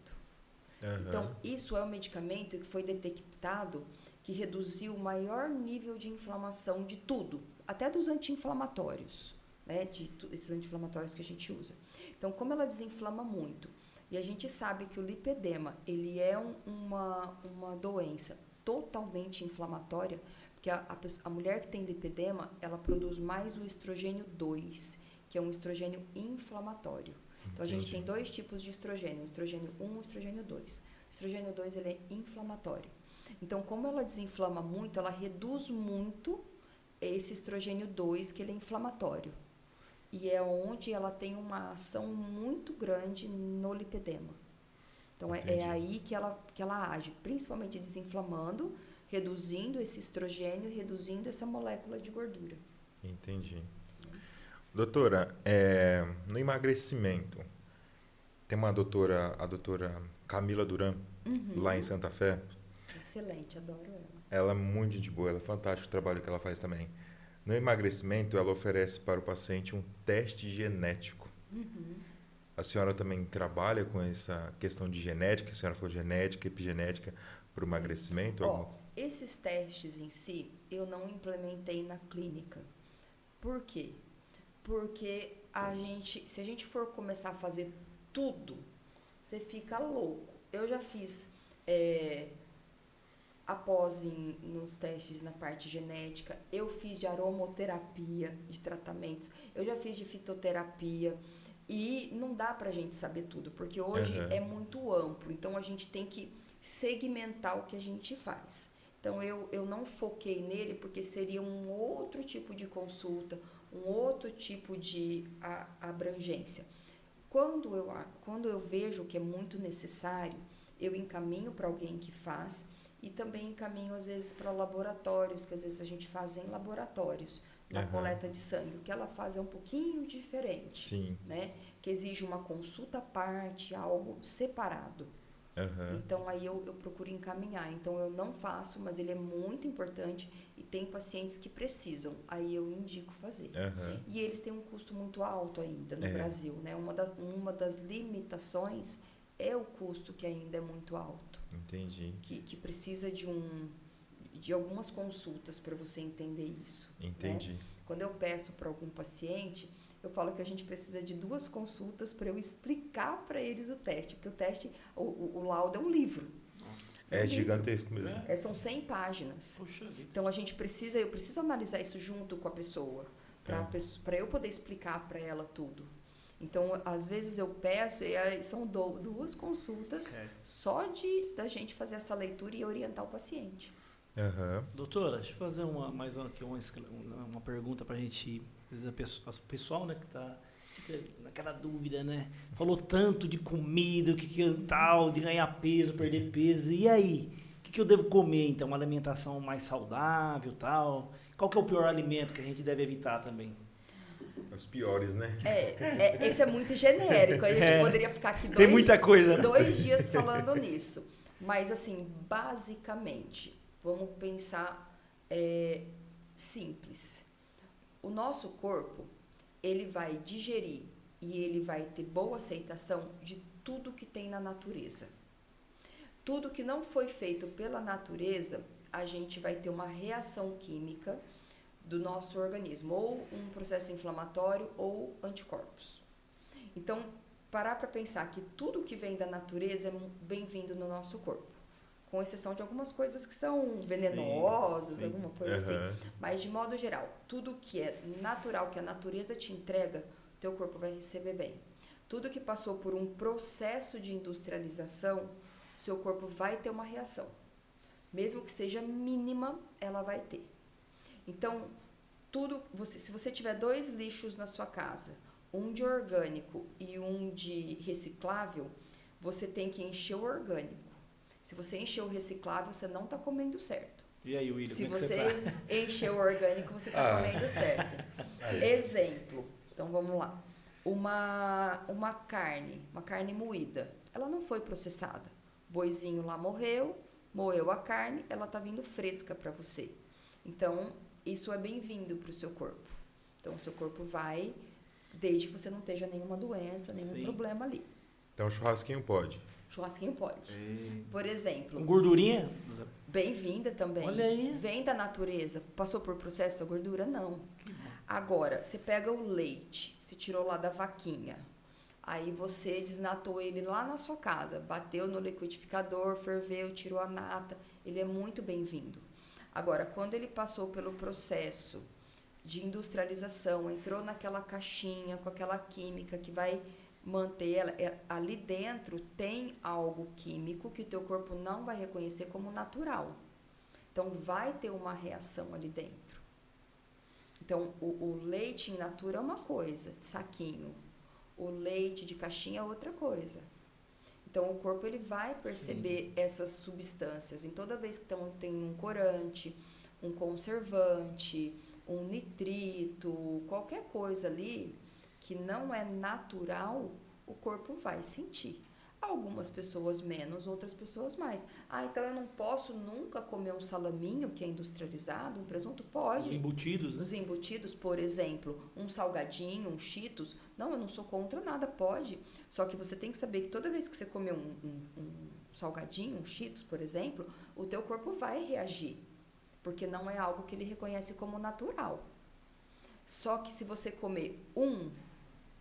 Então, isso é um medicamento que foi detectado que reduziu o maior nível de inflamação de tudo. até dos anti-inflamatórios, né? Esses anti-inflamatórios que a gente usa. Então, como ela desinflama muito, e a gente sabe que o lipedema, ele é uma doença totalmente inflamatória, porque a mulher que tem lipedema, ela produz mais o estrogênio 2, que é um estrogênio inflamatório. Então, a gente tem 2 tipos de estrogênio, o estrogênio 1 e o estrogênio 2. O estrogênio 2, ele é inflamatório. Então, como ela desinflama muito, ela reduz muito esse estrogênio 2, que ele é inflamatório. E é onde ela tem uma ação muito grande no lipedema. Então, é aí que ela age, principalmente desinflamando, reduzindo esse estrogênio, reduzindo essa molécula de gordura. Entendi. Doutora, no emagrecimento, tem a doutora Camila Duran, lá em Santa Fé. Excelente, adoro ela. Ela é muito de boa, ela é fantástico o trabalho que ela faz também. No emagrecimento, ela oferece para o paciente um teste genético. A senhora também trabalha com essa questão de genética? A senhora falou genética, epigenética para o emagrecimento? Esses testes em si, eu não implementei na clínica. Por quê? Porque se a gente for começar a fazer tudo, você fica louco. Eu já fiz nos testes na parte genética, eu fiz de aromoterapia, de tratamentos, eu já fiz de fitoterapia, e não dá pra gente saber tudo, porque hoje é muito amplo, então a gente tem que segmentar o que a gente faz. Então eu não foquei nele porque seria um outro tipo de consulta, um outro tipo de abrangência. Quando eu vejo que é muito necessário, eu encaminho para alguém que faz, e também encaminho, às vezes, para laboratórios, que às vezes a gente faz em laboratórios, na coleta de sangue. O que ela faz é um pouquinho diferente. Sim. Né? Que exige uma consulta à parte, algo separado. Então, aí eu procuro encaminhar. Então, eu não faço, mas ele é muito importante e tem pacientes que precisam. Aí eu indico fazer. E eles têm um custo muito alto ainda no Brasil. Né? Uma das limitações é o custo, que ainda é muito alto. Entendi. Que precisa de algumas consultas para você entender isso. Entendi. Né? Quando eu peço para algum paciente, eu falo que a gente precisa de 2 consultas para eu explicar para eles o teste. Porque o teste, o laudo é um livro. É gigantesco mesmo. São 100 páginas. Puxa vida. Então, eu preciso analisar isso junto com a pessoa, para eu poder explicar para ela tudo. Então, às vezes eu peço, e aí são 2 consultas só da gente fazer essa leitura e orientar o paciente. Doutora, deixa eu fazer uma pergunta para a gente, às vezes o pessoal, né, que fica naquela dúvida, né? Falou tanto de comida, o que tal, de ganhar peso, perder peso, e aí? O que eu devo comer, então? Uma alimentação mais saudável, tal? Qual que é o pior alimento que a gente deve evitar também? Os piores, né? Esse é muito genérico. A gente poderia ficar aqui Tem muita coisa. 2 dias falando nisso. Mas, assim, basicamente, vamos pensar simples. O nosso corpo, ele vai digerir e ele vai ter boa aceitação de tudo que tem na natureza. Tudo que não foi feito pela natureza, a gente vai ter uma reação química do nosso organismo, ou um processo inflamatório ou anticorpos. Então, parar para pensar que tudo que vem da natureza é bem-vindo no nosso corpo, com exceção de algumas coisas que são venenosas, alguma coisa assim. Mas, de modo geral, tudo que é natural, que a natureza te entrega, teu corpo vai receber bem. Tudo que passou por um processo de industrialização, seu corpo vai ter uma reação. Mesmo que seja mínima, ela vai ter. Então, se você tiver 2 lixos na sua casa, um de orgânico e um de reciclável, você tem que encher o orgânico. Se você encher o reciclável, você não está comendo certo. E aí, William, se você encher o orgânico, você está comendo certo. Exemplo, então vamos lá. Uma carne moída, ela não foi processada. O boizinho lá morreu, moeu a carne, ela está vindo fresca para você. Então, isso é bem-vindo para o seu corpo. Então, o seu corpo vai, desde que você não esteja nenhuma doença, nenhum problema ali. Então, churrasquinho pode? Churrasquinho pode. Por exemplo... Gordurinha? Bem-vinda também. Olha aí. Vem da natureza. Passou por processo a gordura? Não. Agora, você pega o leite, você tirou lá da vaquinha, aí você desnatou ele lá na sua casa, bateu no liquidificador, ferveu, tirou a nata, ele é muito bem-vindo. Agora, quando ele passou pelo processo de industrialização, entrou naquela caixinha com aquela química que vai manter ela, ali dentro tem algo químico que o teu corpo não vai reconhecer como natural. Então, vai ter uma reação ali dentro. Então, o leite in natura é uma coisa, de saquinho. O leite de caixinha é outra coisa. Então, o corpo ele vai perceber essas substâncias. Em toda vez que tem um corante, um conservante, um nitrito, qualquer coisa ali que não é natural, o corpo vai sentir. Algumas pessoas menos, outras pessoas mais. Então eu não posso nunca comer um salaminho que é industrializado, um presunto? Pode. Os embutidos, né? Os embutidos, por exemplo, um salgadinho, um Cheetos. Não, eu não sou contra nada, pode. Só que você tem que saber que toda vez que você comer um salgadinho, um Cheetos, por exemplo, o teu corpo vai reagir. Porque não é algo que ele reconhece como natural. Só que se você comer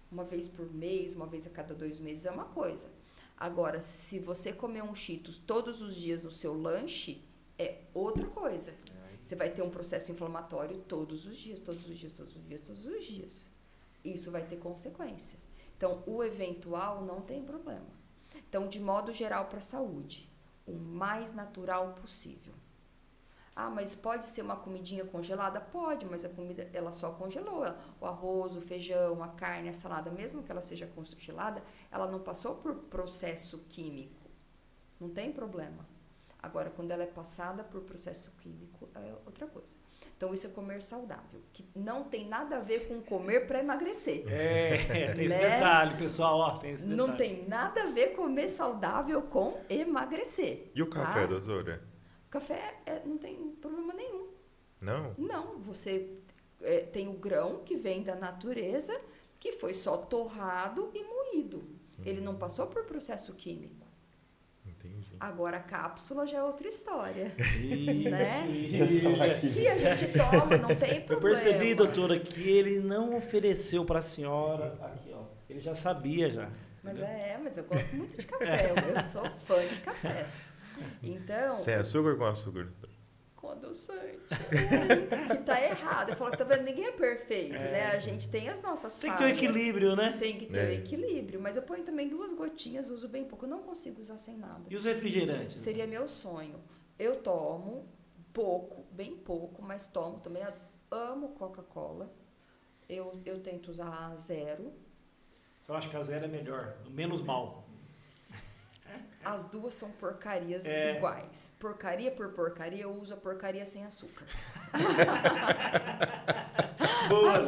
uma vez por mês, uma vez a cada 2 meses, é uma coisa. Agora, se você comer um Cheetos todos os dias no seu lanche, é outra coisa. Você vai ter um processo inflamatório todos os dias, todos os dias, todos os dias, todos os dias. Isso vai ter consequência. Então, o eventual não tem problema. Então, de modo geral, para a saúde, o mais natural possível. Mas pode ser uma comidinha congelada? Pode, mas a comida, ela só congelou. O arroz, o feijão, a carne, a salada, mesmo que ela seja congelada, ela não passou por processo químico. Não tem problema. Agora, quando ela é passada por processo químico, é outra coisa. Então, isso é comer saudável, que não tem nada a ver com comer para emagrecer. Tem esse detalhe, pessoal. Tem esse detalhe. Não tem nada a ver comer saudável com emagrecer. E o café, doutora? Café não tem problema nenhum. Não? Não, você tem o grão que vem da natureza, que foi só torrado e moído. Ele não passou por processo químico. Entendi. Agora a cápsula já é outra história. Ih, né? ih. Que a gente toma, não tem problema. Eu percebi, doutora, que ele não ofereceu para a senhora. Aqui, ó. Ele já sabia já. Mas eu gosto muito de café. Eu sou fã de café. Então, Sem açúcar ou com açúcar? com adoçante. Que tá errado. Eu falo, tá vendo? Ninguém é perfeito, né? A gente tem as nossas Tem que falhas. ter um equilíbrio, né? Tem que ter o equilíbrio. Mas eu ponho também 2 gotinhas, uso bem pouco. Eu não consigo usar sem nada. E os refrigerantes? Seria meu sonho. Eu tomo pouco, bem pouco, mas tomo também. Amo Coca-Cola. Eu tento usar 0. Só acho que a 0 é melhor. Menos mal. As duas são porcarias iguais. Porcaria por porcaria, eu uso a porcaria sem açúcar. Boa!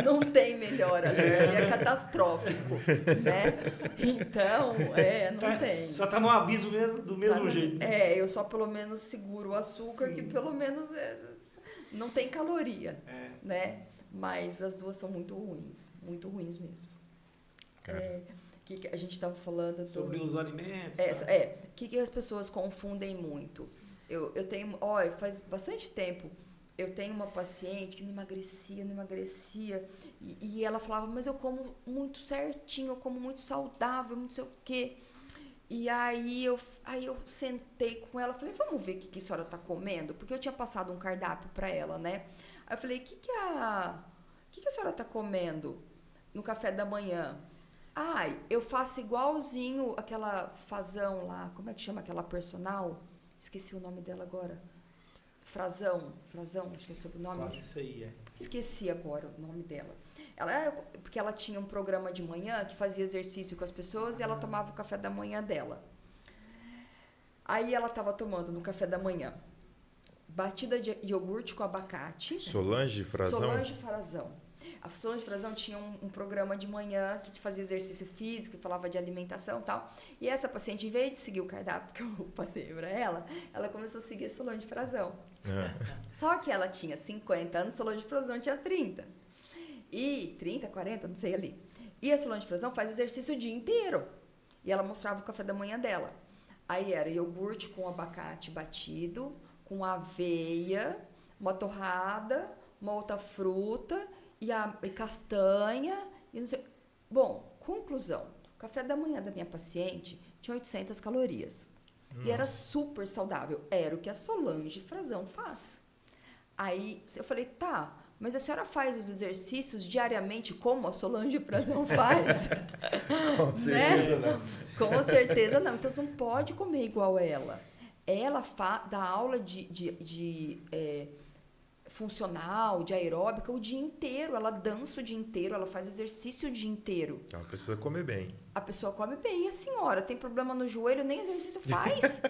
Não tem melhora, né? É catastrófico, né? Então, não tem. Só tá no abismo do mesmo jeito. Eu só pelo menos seguro o açúcar, Sim. que pelo menos não tem caloria, né? Mas as duas são muito ruins mesmo. Que a gente estava falando sobre os alimentos. Que as pessoas confundem muito. Eu tenho, faz bastante tempo, eu tenho uma paciente que não emagrecia, e ela falava, mas eu como muito certinho, eu como muito saudável, não sei o quê. E aí eu sentei com ela, falei, vamos ver o que a senhora tá comendo, porque eu tinha passado um cardápio para ela, né? Aí eu falei, o que a senhora tá comendo no café da manhã? Eu faço igualzinho aquela Fazão lá, como é que chama aquela personal? Esqueci o nome dela agora. Frazão, acho que é o sobrenome. Quase isso aí, Esqueci agora o nome dela. Porque ela tinha um programa de manhã que fazia exercício com as pessoas e ela tomava o café da manhã dela. Aí ela estava tomando no café da manhã batida de iogurte com abacate. Solange Frazão? Solange Frazão. A Solange Frazão tinha um programa de manhã que fazia exercício físico, falava de alimentação e tal. E essa paciente, em vez de seguir o cardápio que eu passei para ela começou a seguir a Solange Frazão. Só que ela tinha 50 anos, Solange Frazão tinha 30. E 30, 40, não sei ali. E a Solange Frazão faz exercício o dia inteiro. E ela mostrava o café da manhã dela. Aí era iogurte com abacate batido, com aveia, uma torrada, uma outra fruta e castanha e não sei. Bom, conclusão. O café da manhã da minha paciente tinha 800 calorias. E era super saudável. Era o que a Solange Frazão faz. Aí eu falei, tá, mas a senhora faz os exercícios diariamente como a Solange Frazão faz? Com certeza Né? não. Com certeza não. Então você não pode comer igual ela. Ela dá aula de funcional, de aeróbica o dia inteiro. Ela dança o dia inteiro, ela faz exercício o dia inteiro. Então precisa comer bem. A pessoa come bem. E a senhora tem problema no joelho, nem exercício faz.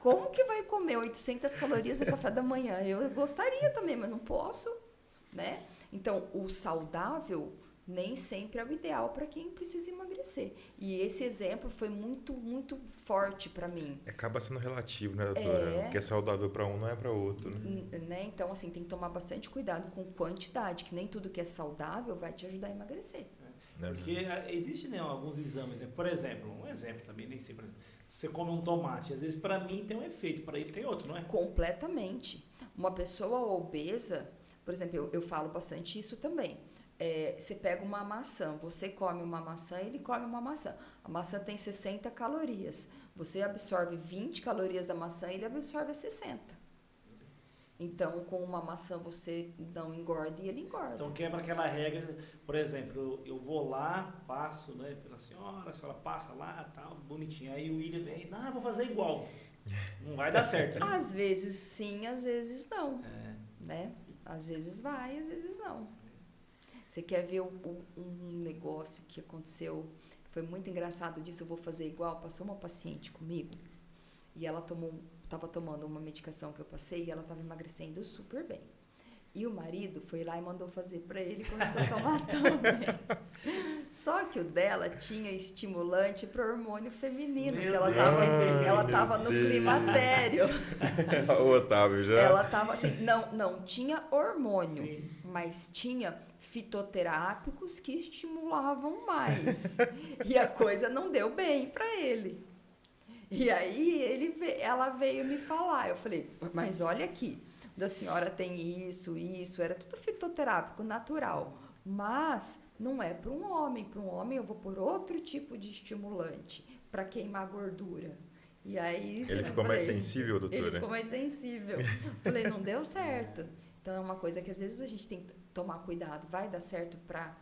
Como que vai comer 800 calorias no café da manhã? Eu gostaria também, mas não posso, né? Então, o saudável nem sempre é o ideal para quem precisa emagrecer. E esse exemplo foi muito, muito forte para mim. Acaba sendo relativo, né, doutora? O que é saudável para um não é para outro, né? Então, assim, tem que tomar bastante cuidado com quantidade, que nem tudo que é saudável vai te ajudar a emagrecer. Porque existe, né, alguns exames, né? Por exemplo, um exemplo também, nem sei, por exemplo, você come um tomate, às vezes para mim tem um efeito, para ele tem outro, não é? Completamente. Uma pessoa obesa, por exemplo, eu falo bastante isso também. Você pega uma maçã, você come uma maçã, ele come uma maçã. A maçã tem 60 calorias. Você absorve 20 calorias da maçã, ele absorve 60. Então, com uma maçã você não engorda e ele engorda. Então quebra aquela regra, por exemplo, eu vou lá, passo, né, pela senhora, a senhora passa lá, tal, bonitinho. Aí o William vem, não, eu vou fazer igual. Não vai dar certo, né? Às vezes sim, às vezes não. Né? Às vezes vai, às vezes não. Você quer ver um negócio que aconteceu, foi muito engraçado disso, eu vou fazer igual. Passou uma paciente comigo e ela estava tomando uma medicação que eu passei e ela estava emagrecendo super bem. E o marido foi lá e mandou fazer para ele e começou a tomar também. Só que o dela tinha estimulante para hormônio feminino, Meu que ela Deus. estava no climatério. O Otávio já. Ela estava assim, não tinha hormônio, Sim. mas tinha fitoterápicos que estimulavam mais. E a coisa não deu bem para ele. E aí ela veio me falar. Eu falei, mas olha aqui, da senhora tem isso, era tudo fitoterápico natural. Mas não é para um homem. Para um homem eu vou por outro tipo de estimulante para queimar gordura. E aí Ele ficou mais sensível, doutora? Ele ficou mais sensível. Falei, não deu certo. Então é uma coisa que às vezes a gente tem que tomar cuidado. Vai dar certo para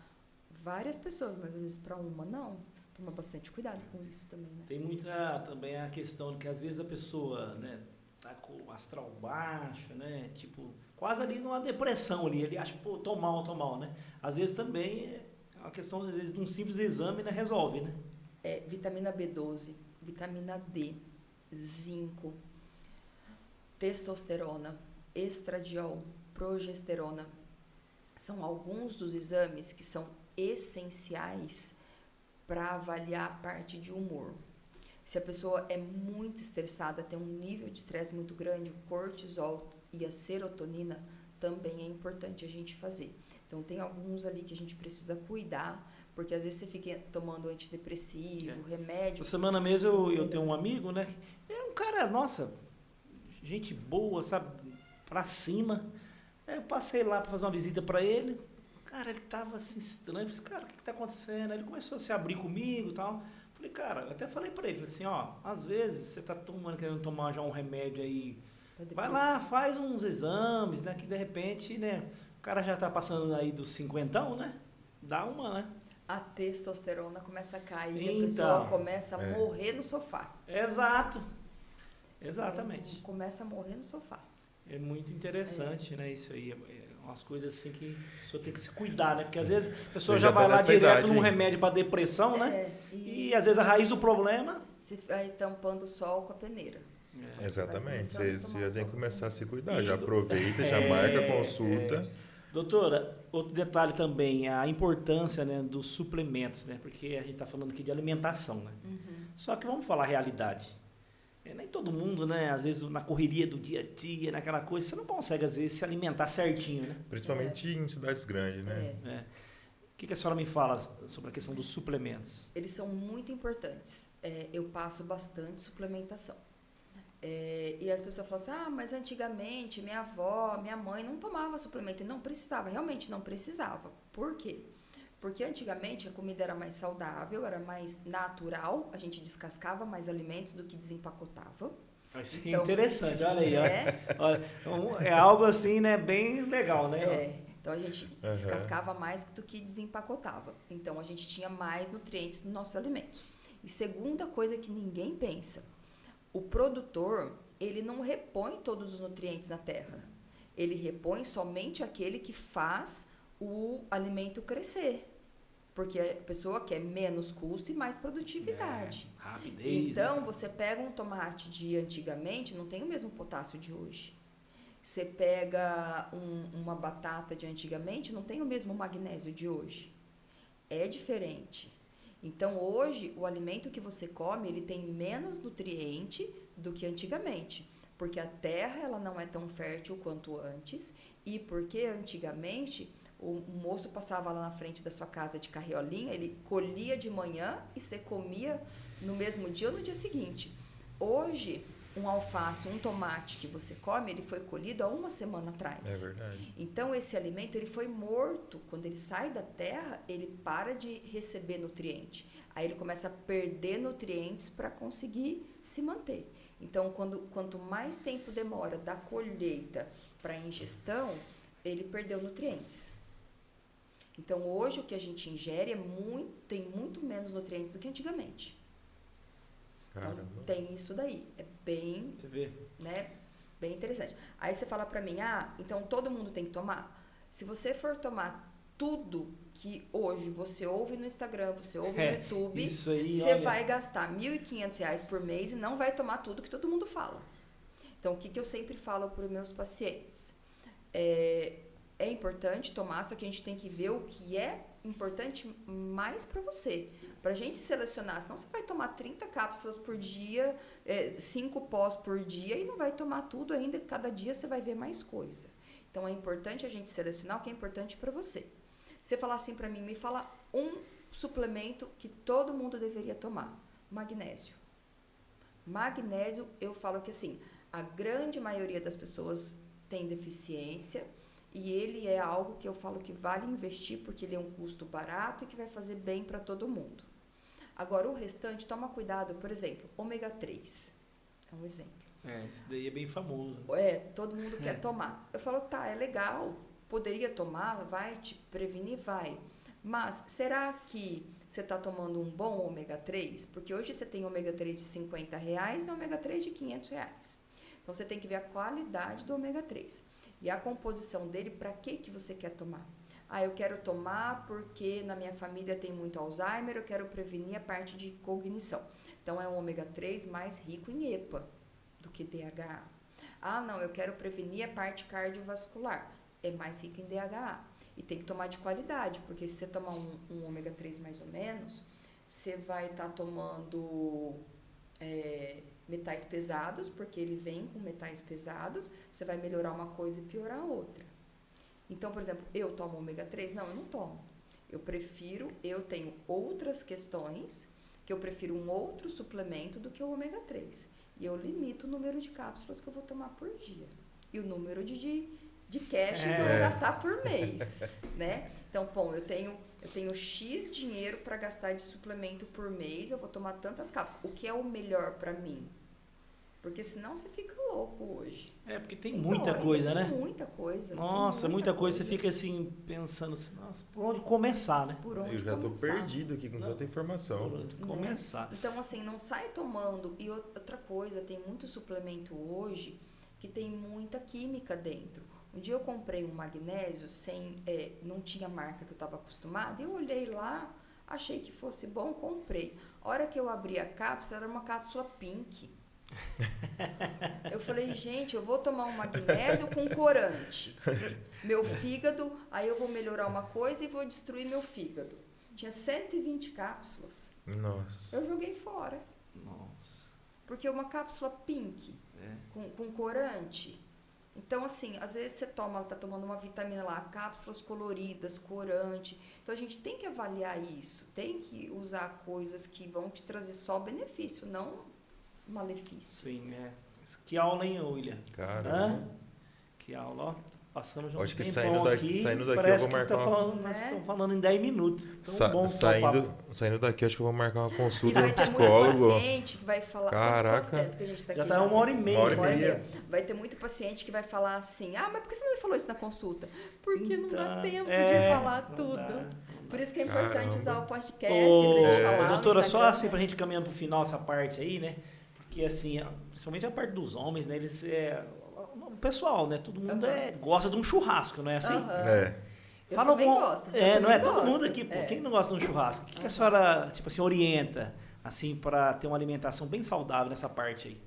várias pessoas, mas às vezes para uma não. Toma bastante cuidado com isso também, né? Tem também a questão de que às vezes a pessoa, né, tá com o astral baixo, né, tipo, quase ali numa depressão ali, ele acha, pô, tô mal, né? Às vezes também é uma questão, às vezes, de um simples exame, né, resolve, né? Vitamina B12, vitamina D, zinco, testosterona, estradiol, progesterona, são alguns dos exames que são essenciais para avaliar a parte de humor. Se a pessoa é muito estressada, tem um nível de estresse muito grande, o cortisol e a serotonina também é importante a gente fazer. Então, tem alguns ali que a gente precisa cuidar, porque às vezes você fica tomando antidepressivo, remédio. Essa semana mesmo eu tenho um amigo, né? É um cara, nossa, gente boa, sabe? Pra cima. Aí eu passei lá para fazer uma visita para ele. Cara, ele tava assim estranho. Eu falei, cara, o que tá acontecendo? Aí ele começou a se abrir comigo e tal. Falei, cara, eu até falei para ele, assim, ó, às vezes você tá querendo tomar já um remédio aí. Vai lá, faz uns exames, né? Que de repente, né? O cara já tá passando aí dos 50, né? Dá uma, né? A testosterona começa a cair, Então, a pessoa começa a morrer no sofá. Exato. Exatamente. Começa a morrer no sofá. É muito interessante, né? Isso aí. Umas coisas assim que a pessoa tem que se cuidar, né? Porque às vezes a pessoa já vai lá direto idade, num remédio para depressão, né? E às vezes a raiz do problema... Você vai tampando o sol com a peneira. Exatamente. Você já tem que começar a se cuidar. E Já aproveita, já marca a consulta. Doutora, outro detalhe também, a importância, né, dos suplementos, né? Porque a gente está falando aqui de alimentação, né? Só que vamos falar a realidade. Nem todo mundo, né? Às vezes na correria do dia a dia, naquela coisa, você não consegue, às vezes, se alimentar certinho, né? Principalmente em cidades grandes, né? O que a senhora me fala sobre a questão dos suplementos? Eles são muito importantes. Eu passo bastante suplementação. E as pessoas falam assim, mas antigamente minha avó, minha mãe não tomava suplemento. E não precisava, realmente não precisava. Por quê? Porque antigamente a comida era mais saudável, era mais natural, a gente descascava mais alimentos do que desempacotava. Então, interessante, olha aí. Olha, é algo assim, né, bem legal, né? Então a gente descascava mais do que desempacotava. Então a gente tinha mais nutrientes nos nossos alimentos. E segunda coisa que ninguém pensa, o produtor, ele não repõe todos os nutrientes na terra. Ele repõe somente aquele que faz o alimento crescer. Porque a pessoa quer menos custo e mais produtividade. Rapidez. Então, você pega um tomate de antigamente, não tem o mesmo potássio de hoje. Você pega uma batata de antigamente, não tem o mesmo magnésio de hoje. É diferente. Então, hoje, o alimento que você come, ele tem menos nutriente do que antigamente. Porque a terra, ela não é tão fértil quanto antes. E porque antigamente, o moço passava lá na frente da sua casa de carriolinha, ele colhia de manhã e você comia no mesmo dia ou no dia seguinte. Hoje, um alface, um tomate que você come, ele foi colhido há 1 semana atrás. É verdade. Então, esse alimento, ele foi morto. Quando ele sai da terra, ele para de receber nutriente. Aí ele começa a perder nutrientes para conseguir se manter. Então, quanto mais tempo demora da colheita para a ingestão, ele perdeu nutrientes. Então, hoje, o que a gente ingere tem muito menos nutrientes do que antigamente. Caramba. Então, tem isso daí. É bem, Você vê? né, bem interessante. Aí você fala pra mim, então todo mundo tem que tomar? Se você for tomar tudo que hoje você ouve no Instagram, você ouve no YouTube, isso aí, você vai gastar R$ 1.500 por mês e não vai tomar tudo que todo mundo fala. Então, o que eu sempre falo para os meus pacientes? É importante tomar, só que a gente tem que ver o que é importante mais para você. Pra gente selecionar, senão você vai tomar 30 cápsulas por dia, 5 pós por dia e não vai tomar tudo ainda, cada dia você vai ver mais coisa. Então é importante a gente selecionar o que é importante para você. Você falar assim para mim, me fala um suplemento que todo mundo deveria tomar. Magnésio. Magnésio, eu falo que assim, a grande maioria das pessoas tem deficiência e ele é algo que eu falo que vale investir porque ele é um custo barato e que vai fazer bem para todo mundo. Agora, o restante, toma cuidado, por exemplo, ômega 3, é um exemplo. Esse daí é bem famoso. Todo mundo quer tomar. Eu falo, é legal, poderia tomar, vai te prevenir, vai. Mas, será que você está tomando um bom ômega 3? Porque hoje você tem ômega 3 de R$50 e ômega 3 de R$500. Então, você tem que ver a qualidade do ômega 3. E a composição dele, para que você quer tomar? Eu quero tomar porque na minha família tem muito Alzheimer, eu quero prevenir a parte de cognição. Então, é um ômega 3 mais rico em EPA do que DHA. Não, eu quero prevenir a parte cardiovascular. É mais rico em DHA. E tem que tomar de qualidade, porque se você tomar um ômega 3 mais ou menos, você vai estar tomando metais pesados, porque ele vem com metais pesados, você vai melhorar uma coisa e piorar a outra. Então, por exemplo, eu tomo ômega 3? Não, eu não tomo. Eu tenho outras questões, que eu prefiro um outro suplemento do que o ômega 3. E eu limito o número de cápsulas que eu vou tomar por dia. E o número de cash que eu vou gastar por mês, né? Então, eu tenho X dinheiro para gastar de suplemento por mês, eu vou tomar tantas cápsulas. O que é o melhor para mim? Porque senão você fica louco hoje. Porque tem muita coisa, né? Muita coisa. Nossa, muita coisa. Você fica assim, pensando assim, nossa, por onde começar, né? Por onde Eu já começar? tô perdido aqui com tanta informação. Por onde começar. Então, assim, não sai tomando. E outra coisa, tem muito suplemento hoje que tem muita química dentro. Um dia eu comprei um magnésio não tinha marca que eu estava acostumada, eu olhei lá, achei que fosse bom, comprei. A hora que eu abri a cápsula, era uma cápsula pink. Eu falei, gente, eu vou tomar um magnésio com corante. Meu fígado, aí eu vou melhorar uma coisa e vou destruir meu fígado. Tinha 120 cápsulas. Nossa. Eu joguei fora. Nossa. Porque é uma cápsula pink, com corante. Então, assim, às vezes você tá tomando uma vitamina lá, cápsulas coloridas, corante. Então, a gente tem que avaliar isso. Tem que usar coisas que vão te trazer só benefício, não malefício. Sim, Que aula, hein, William? Caramba. Hã? Que aula, ó. Passamos já um Acho que tempão saindo daqui eu parece vou marcar que nós estamos falando em 10 minutos. Tão bom que tá o papo. Saindo daqui, acho que eu vou marcar uma E consulta vai no ter muito psicólogo. paciente que vai falar... Caraca. Quanto tempo que a gente tá aqui? Já tá 1h30. 1h30. Vai ter muito paciente que vai falar assim, mas por que você não me falou isso na consulta? Porque não dá Então, tempo de falar não tudo. dá. Por isso que é importante Caramba. usar o podcast pra gente falar. Doutora, o só Instagram. assim pra gente caminhando pro final essa parte aí, né? Porque assim, principalmente a parte dos homens, né? Eles o pessoal, né? Todo mundo gosta de um churrasco, não é assim? É. Eu Fala também algum- gosto. não é todo mundo aqui, pô. É. Quem não gosta de um churrasco? O que a senhora, tipo assim, orienta, assim, pra ter uma alimentação bem saudável nessa parte aí?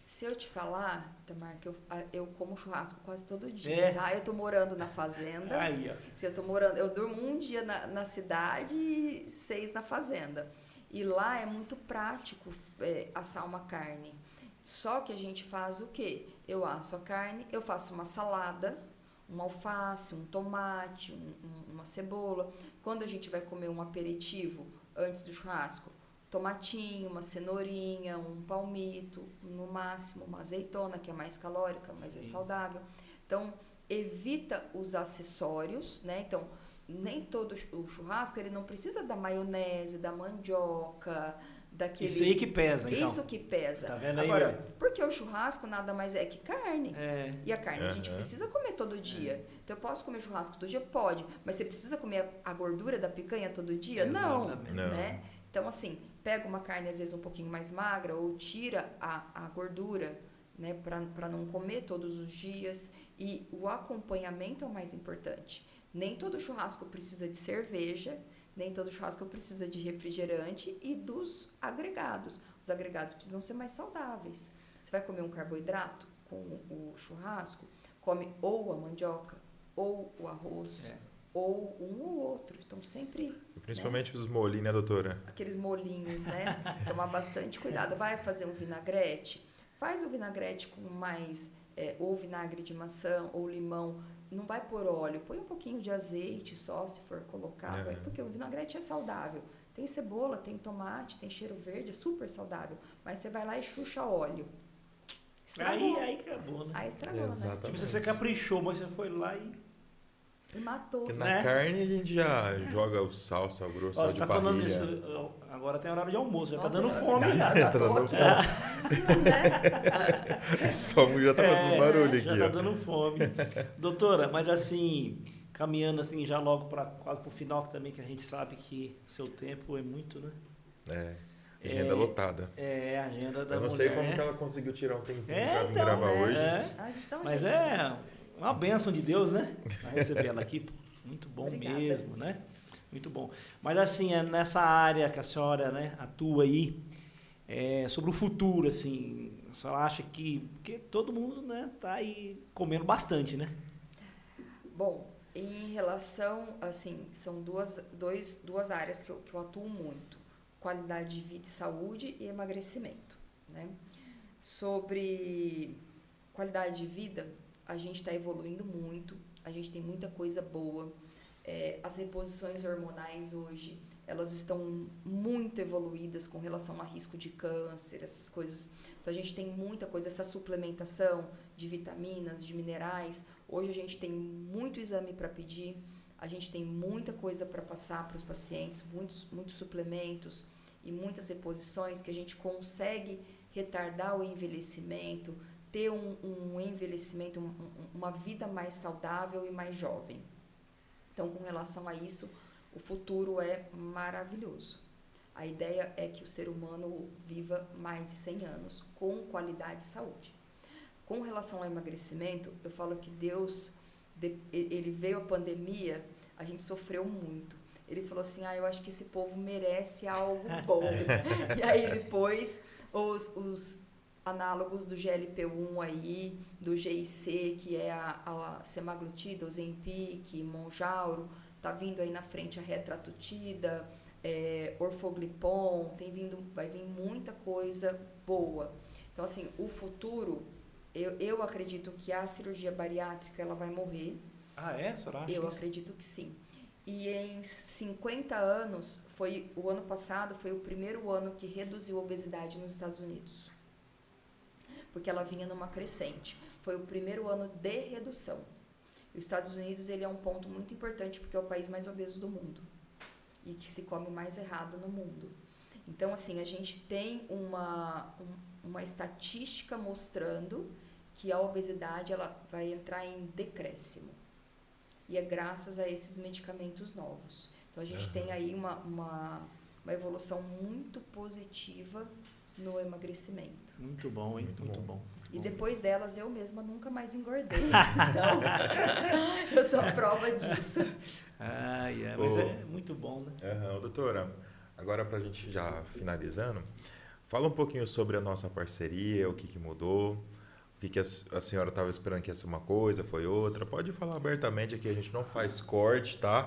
Se eu te falar, Tamar, que eu como churrasco quase todo dia, É. tá? Eu tô morando na fazenda. Aí, ó. Se eu tô morando, eu durmo um dia na cidade e 6 na fazenda. E lá é muito prático assar uma carne. Só que a gente faz o quê? Eu asso a carne, eu faço uma salada, um alface, um tomate, uma cebola. Quando a gente vai comer um aperitivo antes do churrasco, tomatinho, uma cenourinha, um palmito, no máximo uma azeitona, que é mais calórica, mas é saudável. Então, evita os acessórios, né? Então, nem todo o churrasco, ele não precisa da maionese, da mandioca, daquele... Isso aí que pesa, então. Isso que pesa. Tá vendo aí, Agora, William? porque o churrasco nada mais é que carne. É. E a carne a gente precisa comer todo dia. Então, eu posso comer churrasco todo dia? Pode. Mas você precisa comer a gordura da picanha todo dia? Exatamente. Não, né? Então, assim, pega uma carne às vezes um pouquinho mais magra ou tira a gordura, né? Para não comer todos os dias. E o acompanhamento é o mais importante. Nem todo churrasco precisa de cerveja, nem todo churrasco precisa de refrigerante e dos agregados. Os agregados precisam ser mais saudáveis. Você vai comer um carboidrato com o churrasco, come ou a mandioca, ou o arroz, ou um ou outro. Então, sempre... Principalmente os molhinhos, né, doutora? Aqueles molinhos, né? Tomar bastante cuidado. Vai fazer um vinagrete? Faz o vinagrete com mais... ou vinagre de maçã, ou limão. Não vai pôr óleo, põe um pouquinho de azeite só, se for colocar, porque o vinagrete é saudável. Tem cebola, tem tomate, tem cheiro verde, é super saudável. Mas você vai lá e chucha óleo. Estragou. Aí acabou, né? Aí estragou, né? Exatamente. Tipo, você caprichou, mas você foi lá e... E matou. Porque na Né? carne a gente já joga o sal grosso, Ó, sal você de tá parrilha. falando disso, agora tem horário de almoço, já Nossa, tá dando agora fome. tá Tá dando todo fome. fácil, né? O estômago já tá fazendo barulho já aqui, tá ó. dando fome. Doutora, mas assim, caminhando assim já logo para quase pro final, que também que a gente sabe que seu tempo é muito, né? Agenda lotada. É, a agenda da Eu não mulher. sei como que ela conseguiu tirar um tempinho É, pra vir então, gravar né? hoje. A gente dá um Mas jeito. é uma bênção de Deus, né? Pra receber ela aqui, pô, muito bom Obrigada. mesmo, né? Muito bom. Mas assim, nessa área que a senhora, né, atua aí, sobre o futuro, assim, a senhora acha que... Porque todo mundo, né, tá aí comendo bastante, né? Bom, em relação, assim, são duas áreas que eu atuo muito. Qualidade de vida e saúde e emagrecimento, né? Sobre qualidade de vida, a gente está evoluindo muito, a gente tem muita coisa boa. As reposições hormonais hoje, elas estão muito evoluídas com relação a risco de câncer, essas coisas. Então, a gente tem muita coisa, essa suplementação de vitaminas, de minerais. Hoje, a gente tem muito exame para pedir, a gente tem muita coisa para passar para os pacientes, muitos suplementos e muitas reposições que a gente consegue retardar o envelhecimento, ter um envelhecimento, uma vida mais saudável e mais jovem. Então, com relação a isso, o futuro é maravilhoso. A ideia é que o ser humano viva mais de 100 anos, com qualidade de saúde. Com relação ao emagrecimento, eu falo que Deus, ele veio a pandemia, a gente sofreu muito. Ele falou assim, eu acho que esse povo merece algo bom. E aí ele pôs os análogos do GLP-1 aí, do GIC, que é a semaglutida, o Ozempic, Mounjaro, tá vindo aí na frente a retratutida, orfoglipon, vai vir muita coisa boa. Então, assim, o futuro, eu acredito que a cirurgia bariátrica, ela vai morrer. Ah, é? A senhora acha Eu isso? acredito que sim. E em 50 anos, o ano passado foi o primeiro ano que reduziu a obesidade nos Estados Unidos. porque ela vinha numa crescente. Foi o primeiro ano de redução. E os Estados Unidos, ele é um ponto muito importante, porque é o país mais obeso do mundo e que se come mais errado no mundo. Então, assim, a gente tem uma estatística mostrando que a obesidade ela vai entrar em decréscimo. E é graças a esses medicamentos novos. Então, a gente tem aí uma evolução muito positiva no emagrecimento. Muito bom, hein? Muito bom. E depois delas, eu mesma nunca mais engordei. Então, eu sou a prova disso. Mas é muito bom, né? Doutora, agora para a gente já finalizando, fala um pouquinho sobre a nossa parceria, o que mudou, o que a senhora estava esperando que ia ser uma coisa, foi outra. Pode falar abertamente aqui, a gente não faz corte, tá?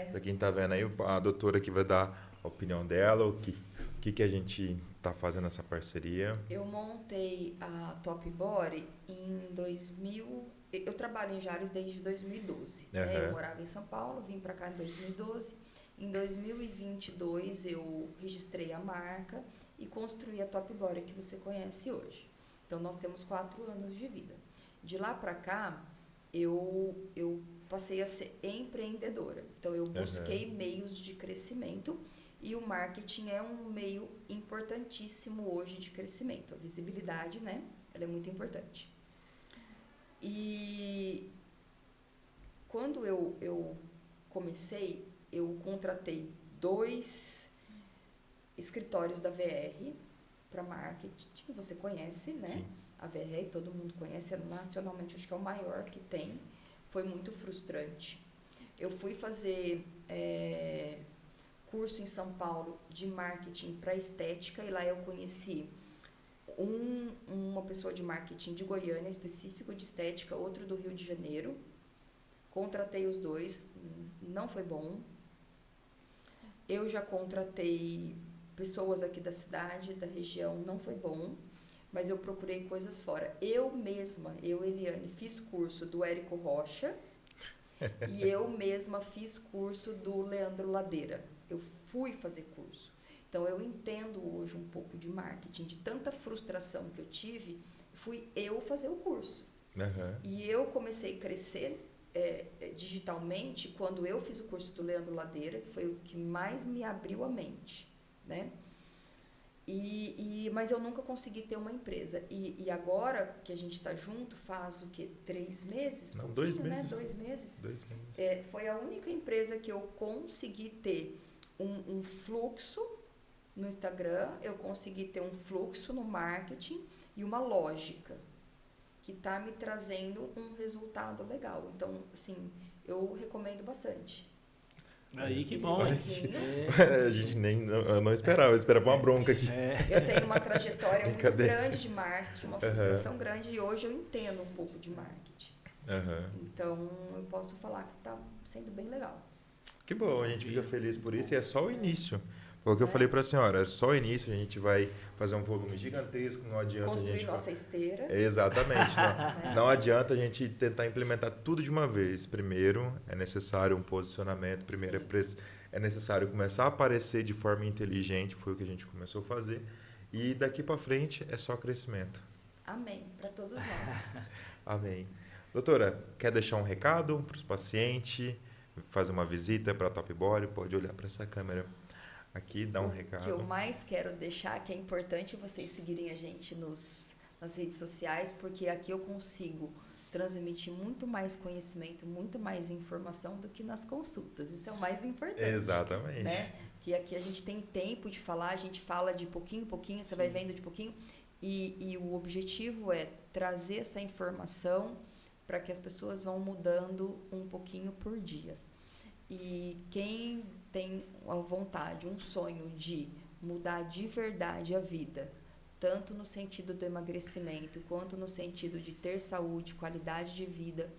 Para quem está vendo aí, a doutora aqui vai dar a opinião dela, o que a gente está fazendo essa parceria. Eu montei a Top Body em 2000. Eu trabalho em Jales desde 2012. Né? Eu morava em São Paulo, vim para cá em 2012. Em 2022 eu registrei a marca e construí a Top Body que você conhece hoje. Então nós temos 4 anos de vida. De lá para cá eu passei a ser empreendedora. Então eu busquei meios de crescimento. E o marketing é um meio importantíssimo hoje de crescimento. A visibilidade, né? Ela é muito importante. E quando eu comecei, eu contratei 2 escritórios da VR para marketing. Você conhece, né? Sim. A VR, todo mundo conhece. Nacionalmente, acho que é o maior que tem. Foi muito frustrante. Eu fui fazer... curso em São Paulo de marketing para estética, e lá eu conheci uma pessoa de marketing de Goiânia, específico de estética, outro do Rio de Janeiro. Contratei os 2, não foi bom. Eu já contratei pessoas aqui da cidade, da região, não foi bom, mas eu procurei coisas fora. Eu mesma, Eliane, fiz curso do Érico Rocha e eu mesma fiz curso do Leandro Ladeira. Eu fui fazer curso. Então, eu entendo hoje um pouco de marketing. De tanta frustração que eu tive, fui eu fazer o curso. E eu comecei a crescer digitalmente quando eu fiz o curso do Leandro Ladeira, que foi o que mais me abriu a mente, né? Mas eu nunca consegui ter uma empresa. E agora que a gente está junto, faz o quê? 3 meses? Não, 2 meses. Né? 2 meses. 2 meses. Foi a única empresa que eu consegui ter um fluxo no Instagram, eu consegui ter um fluxo no marketing e uma lógica que está me trazendo um resultado legal. Então, assim, eu recomendo bastante. Aí, que bom. A gente não esperava, eu esperava uma bronca aqui. Eu tenho uma trajetória muito grande de marketing, uma frustração grande, e hoje eu entendo um pouco de marketing. Então, eu posso falar que está sendo bem legal. Que bom, a gente fica feliz por isso, e é só o início. Foi o que eu falei para a senhora, é só o início, a gente vai fazer um volume gigantesco, não adianta construir a gente... nossa esteira. Exatamente, não adianta a gente tentar implementar tudo de uma vez. Primeiro é necessário um posicionamento, primeiro é necessário começar a aparecer de forma inteligente, foi o que a gente começou a fazer, e daqui para frente é só crescimento. Amém, para todos nós. Amém. Doutora, quer deixar um recado para os pacientes, fazer uma visita para a Top Body? Pode olhar para essa câmera aqui, dar um recado. O que eu mais quero deixar, que é importante vocês seguirem a gente nas redes sociais, porque aqui eu consigo transmitir muito mais conhecimento, muito mais informação do que nas consultas. Isso é o mais importante. Exatamente. Né? Que aqui a gente tem tempo de falar, a gente fala de pouquinho em pouquinho, você vai vendo de pouquinho, e o objetivo é trazer essa informação para que as pessoas vão mudando um pouquinho por dia. E quem tem a vontade, um sonho de mudar de verdade a vida, tanto no sentido do emagrecimento, quanto no sentido de ter saúde, qualidade de vida,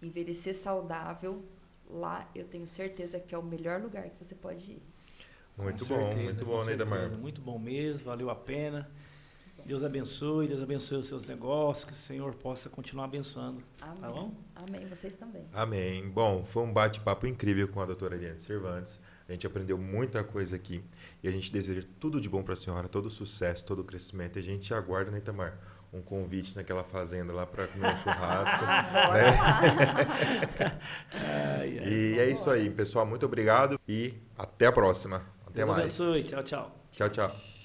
envelhecer saudável, lá eu tenho certeza que é o melhor lugar que você pode ir. Muito bom, né, Idamar? Muito bom mesmo, valeu a pena. Deus abençoe os seus negócios, que o Senhor possa continuar abençoando. Amém. Tá bom? Amém, vocês também. Amém. Bom, foi um bate-papo incrível com a doutora Eliane Cervantes. A gente aprendeu muita coisa aqui e a gente deseja tudo de bom para a senhora, todo sucesso, todo crescimento. E a gente aguarda, né, Itamar, um convite naquela fazenda lá para comer um churrasco. Bora lá. E é isso aí, pessoal. Muito obrigado e até a próxima. Até Deus mais. abençoe. Tchau, tchau. Tchau, tchau.